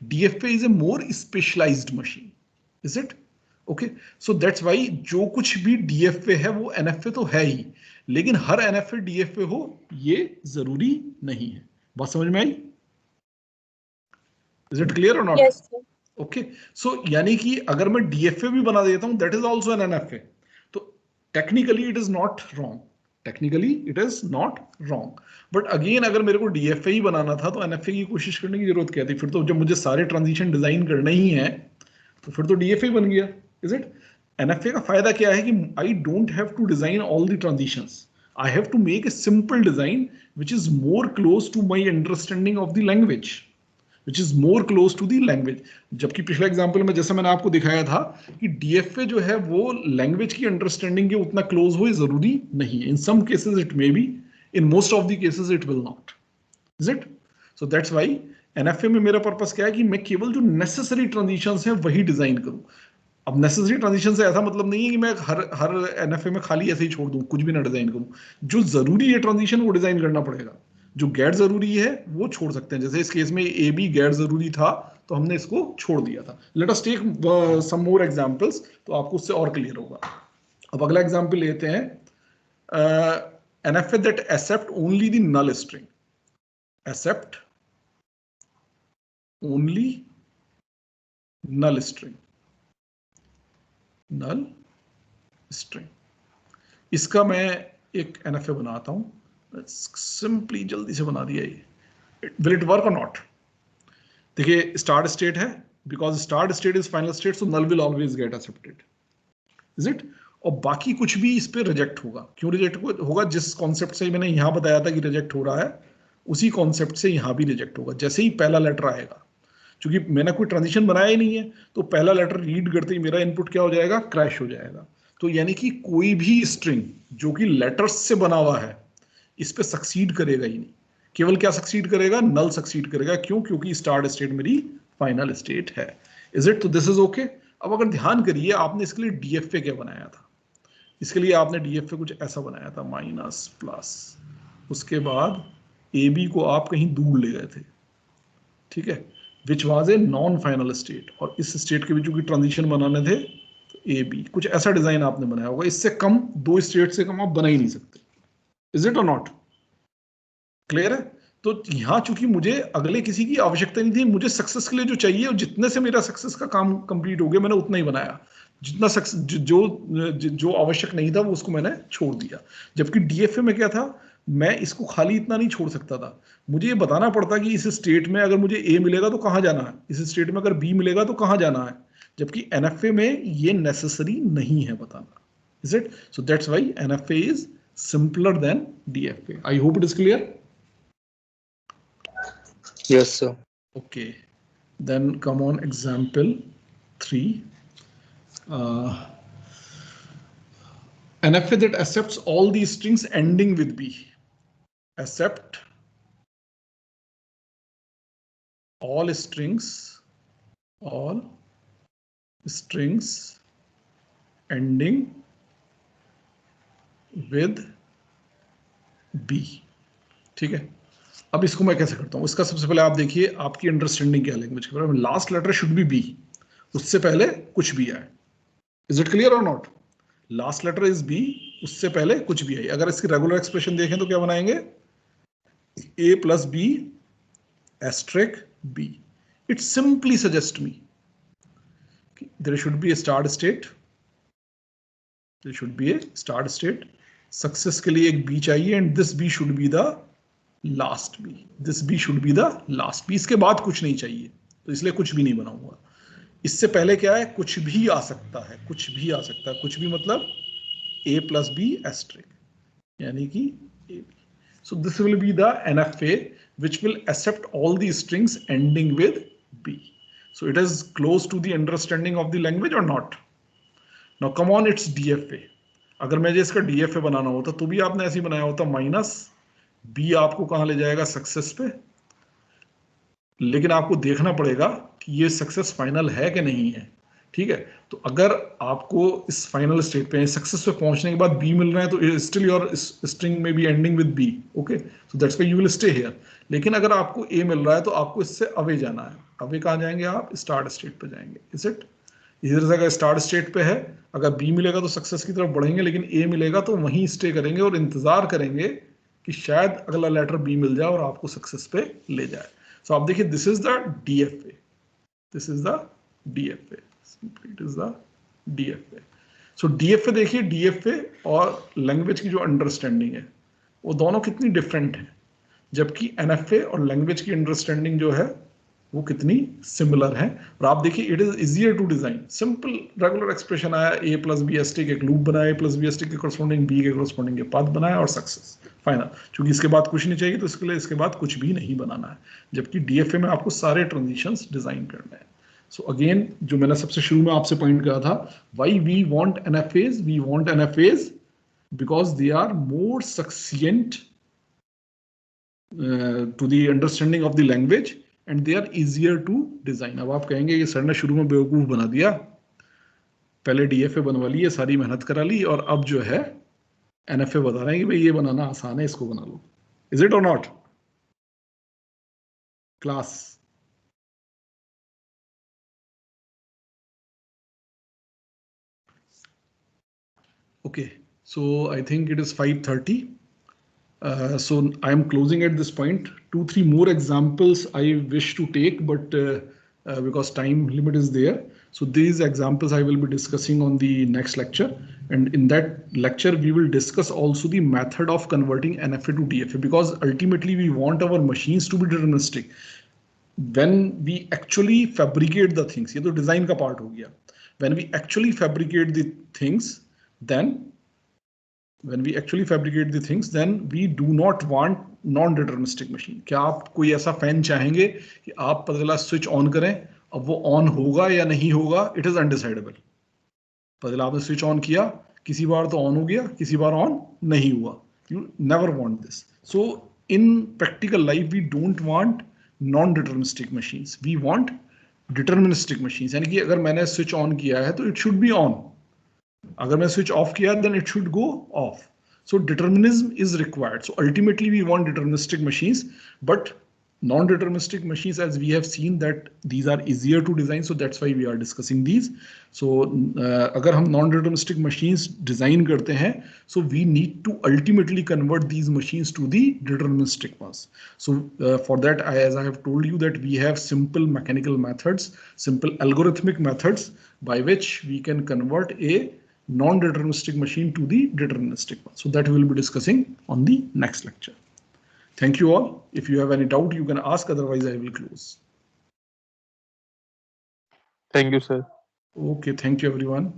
DFA is a more specialized machine. Is it? Okay, so that's why जो कुछ भी डीएफए है वो एनएफए तो है ही, लेकिन हर एनएफए डीएफए हो ये जरूरी नहीं है। बात समझ में आई? Is it clear or not? Yes sir. Okay, so यानी कि अगर मैं डीएफए भी बना देता हूं that is also an NFA, तो technically it is not wrong. Technically it is not wrong, but again अगर मेरे को डीएफए ही बनाना था तो एनएफए की कोशिश करने की जरूरत क्या थी? फिर तो जब मुझे सारे ट्रांजिशन डिजाइन करने ही है तो फिर तो डीएफए बन गया। Is it? एनएफए का फायदा क्या है कि I don't have to design all the transitions, I have to make a simple design which is more close to my understanding of the language, which is more close to the language। जबकि पिछले example में जैसे मैंने आपको दिखाया था कि DFA जो है वो लैंग्वेज की अंडरस्टैंडिंग के उतना क्लोज हो जरूरी नहीं है। In some cases it may be, in most of the cases it will not. Is it? So that's why NFA में मेरा पर्पस क्या है कि मैं केवल जो नेसेसरी ट्रांजिशंस हैं वही डिजाइन करूं। अब नेसेसरी ट्रांजिशन से ऐसा मतलब नहीं है कि मैं हर एनएफए में खाली ऐसे ही छोड़ दूं, कुछ भी ना डिजाइन करूं। जो जरूरी है ट्रांजिशन वो डिजाइन करना पड़ेगा, जो गैर जरूरी है वो छोड़ सकते हैं। जैसे इस केस में ए बी गैर जरूरी था तो हमने इसको छोड़ दिया था। Let us take some more examples, तो आपको उससे और क्लियर होगा। अब अगला एग्जांपल लेते हैं, NFA that accept only the null string. Accept only null string, null string. इसका मैं एक एनएफए बनाता हूं, सिंपली जल्दी से बना दिया ये। Will it work or not? देखिए स्टार्ट स्टेट है, because start state is final state, so null will always get accepted. Is it? और बाकी कुछ भी इस पे रिजेक्ट होगा। क्यों रिजेक्ट होगा? जिस कॉन्सेप्ट से मैंने यहां बताया था कि रिजेक्ट हो रहा है, उसी कॉन्सेप्ट से यहां भी रिजेक्ट होगा। जैसे ही पहला लेटर आएगा, क्योंकि मैंने कोई ट्रांजिशन बनाया ही नहीं है, तो पहला लेटर रीड करते ही मेरा इनपुट क्या हो जाएगा, क्रैश हो जाएगा। तो यानी कि कोई भी स्ट्रिंग जो कि लेटर्स से बना हुआ है इस पे सक्सीड करेगा ही नहीं। केवल क्या सक्सीड करेगा? नल सक्सीड करेगा। क्यों? क्योंकि स्टार्ट स्टेट मेरी फाइनल स्टेट है। Is it? तो दिस इज ओके। अब अगर ध्यान करिए, आपने इसके लिए डीएफए क्या बनाया था? इसके लिए आपने डीएफए कुछ ऐसा बनाया था, माइनस प्लस, उसके बाद ए बी को आप कहीं दूर ले गए थे। ठीक है, which was a non final state, और इस स्टेट के बीच की ट्रांजिशन बनाने थे तो ए बी, कुछ ऐसा डिजाइन आपने बनाया होगा। इससे कम, 2 स्टेट से कम आप बना ही नहीं सकते। इज इट और नॉट? क्लियर है? तो यहाँ चूंकि मुझे अगले किसी की आवश्यकता नहीं थी, मुझे सक्सेस के लिए जो चाहिए और जितने से मेरा सक्सेस का काम कंप्लीट हो गया मैंने उतना ही बनाया, जितना सक्सेस जो आवश्यक नहीं था वो उसको मैंने छोड़ दिया। जबकि डीएफए में क्या था, मैं इसको खाली इतना नहीं छोड़ सकता था, मुझे ये बताना पड़ता कि इस स्टेट में अगर मुझे ए मिलेगा तो कहाँ जाना है, इस स्टेट में अगर बी मिलेगा तो कहाँ जाना है, जबकि एनएफए में ये नेसेसरी नहीं है बताना। Is it? So that's why NFA is simpler than DFA. I hope it is clear. Yes, sir. Okay, then come on example 3. NFA that accepts all these strings ending with B. Accept all strings ending with B. ठीक है, अब इसको मैं कैसे करता हूं? इसका सबसे पहले आप देखिए आपकी अंडरस्टैंडिंग क्या लैंग्वेज के बारे में। Last letter should be b, उससे पहले कुछ भी आए। Is it clear or not? Last letter is b, उससे पहले कुछ भी आए। अगर इसकी रेगुलर एक्सप्रेशन देखें तो क्या बनाएंगे? A plus b asterisk b. It simply suggest me there should be a start state, there should be a start state. Success के लिए एक बी चाहिए and this b should be the last b, this b should be the last b. इसके बाद कुछ नहीं चाहिए तो इसलिए कुछ भी नहीं बनाऊंगा। इससे पहले क्या है? कुछ भी आ सकता है, कुछ भी आ सकता है। कुछ भी मतलब a प्लस बी एस्ट्रिक, यानी कि a b. So this will be the NFA which will accept all the strings ending with b. So it is close to the understanding of the language or not? Now come on, it's DFA. अगर मुझे इसका DFA बनाना होता तो भी आपने ऐसे ही बनाया होता, माइनस बी आपको कहां ले जाएगा? सक्सेस पे। लेकिन आपको देखना पड़ेगा कि ये सक्सेस फाइनल है कि नहीं है। ठीक है, तो अगर आपको इस फाइनल स्टेट पे सक्सेस पे पहुंचने के बाद बी मिल रहा है तो स्टिल योर स्ट्रिंग में b ending with b. Okay, so that's why you will stay here. लेकिन अगर आपको ए मिल रहा है तो आपको इससे अवे जाना है। अवे कहाँ जाएंगे आप? स्टार्ट स्टेट पे जाएंगे। Is it? इधर से अगर स्टार्ट स्टेट पे है, अगर बी मिलेगा तो सक्सेस की तरफ बढ़ेंगे, लेकिन ए मिलेगा तो वहीं स्टे करेंगे और इंतजार करेंगे कि शायद अगला लेटर बी मिल जाए और आपको सक्सेस पे ले जाए। सो आप देखिए, this is the DFA, this is the DFA, it is the DFA. So DFA देखिए, डीएफए और लैंग्वेज की जो अंडरस्टैंडिंग है वो दोनों कितनी डिफरेंट है, जबकि एनएफए और लैंग्वेज की अंडरस्टैंडिंग जो है वो कितनी सिमिलर है। और आप देखिए, it is easier to design. Simple regular expression आया, ए प्लस बी एस्ट्रिक, एक लूप बनाया, ए प्लस बी एस्ट्रिक के कोरस्पॉन्डिंग बी के कोरस्पॉन्डिंग पाथ बनाया और सक्सेस फाइनल। क्योंकि इसके बाद कुछ नहीं चाहिए तो इसके लिए इसके बाद कुछ भी नहीं बनाना है, जबकि डीएफए में आपको सारे ट्रांजिशंस डिजाइन करने हैं। सो अगेन, जो मैंने सबसे शुरू में आपसे पॉइंट किया था, why we want NFAs? We want NFAs because they are more succinct to the understanding of the language and they are easier to design. अब आप कहेंगे ये सर ने शुरू में बेवकूफ बना दिया, पहले डीएफए बनवा ली है, सारी मेहनत करा ली और अब जो है एनएफए बता रहे हैं कि भाई ये बनाना आसान है, इसको बना लो। इज इट और not class? Okay, so I think it is 5:30. So I am closing at this point. 2-3 more examples I wish to take, but because time limit is there. So these examples I will be discussing on the next lecture. And in that lecture, we will discuss also the method of converting NFA to DFA, because ultimately we want our machines to be deterministic. When we actually fabricate the things, ये तो design का part हो गया. When we actually fabricate the things, then we do not want non-deterministic machine. क्या आप कोई ऐसा fan चाहेंगे कि आप पतला स्विच ऑन करें, अब वो ऑन होगा या नहीं होगा? It is undecidable. पतला आपने स्विच ऑन किया, किसी बार तो ऑन हो गया, किसी बार ऑन नहीं हुआ। You never want this. So in practical life we don't want non-deterministic machines, we want deterministic machines. यानी कि अगर मैंने स्विच ऑन किया है तो इट शुड बी ऑन, अगर मैं स्विच ऑफ किया then it should go off. So determinism is required. So ultimately we want deterministic machines, but Non-deterministic machines, as we have seen that these are easier to design, so that's why we are discussing these. So अगर हम non-deterministic machines design करते हैं, so we need to ultimately convert these machines to the deterministic ones. So for that, as I have told you, that we have simple mechanical methods, simple algorithmic methods by which we can convert a non-deterministic machine to the deterministic one. So that we will be discussing on the next lecture. Thank you all. If you have any doubt, you can ask, otherwise I will close. Thank you, sir. Okay, thank you everyone.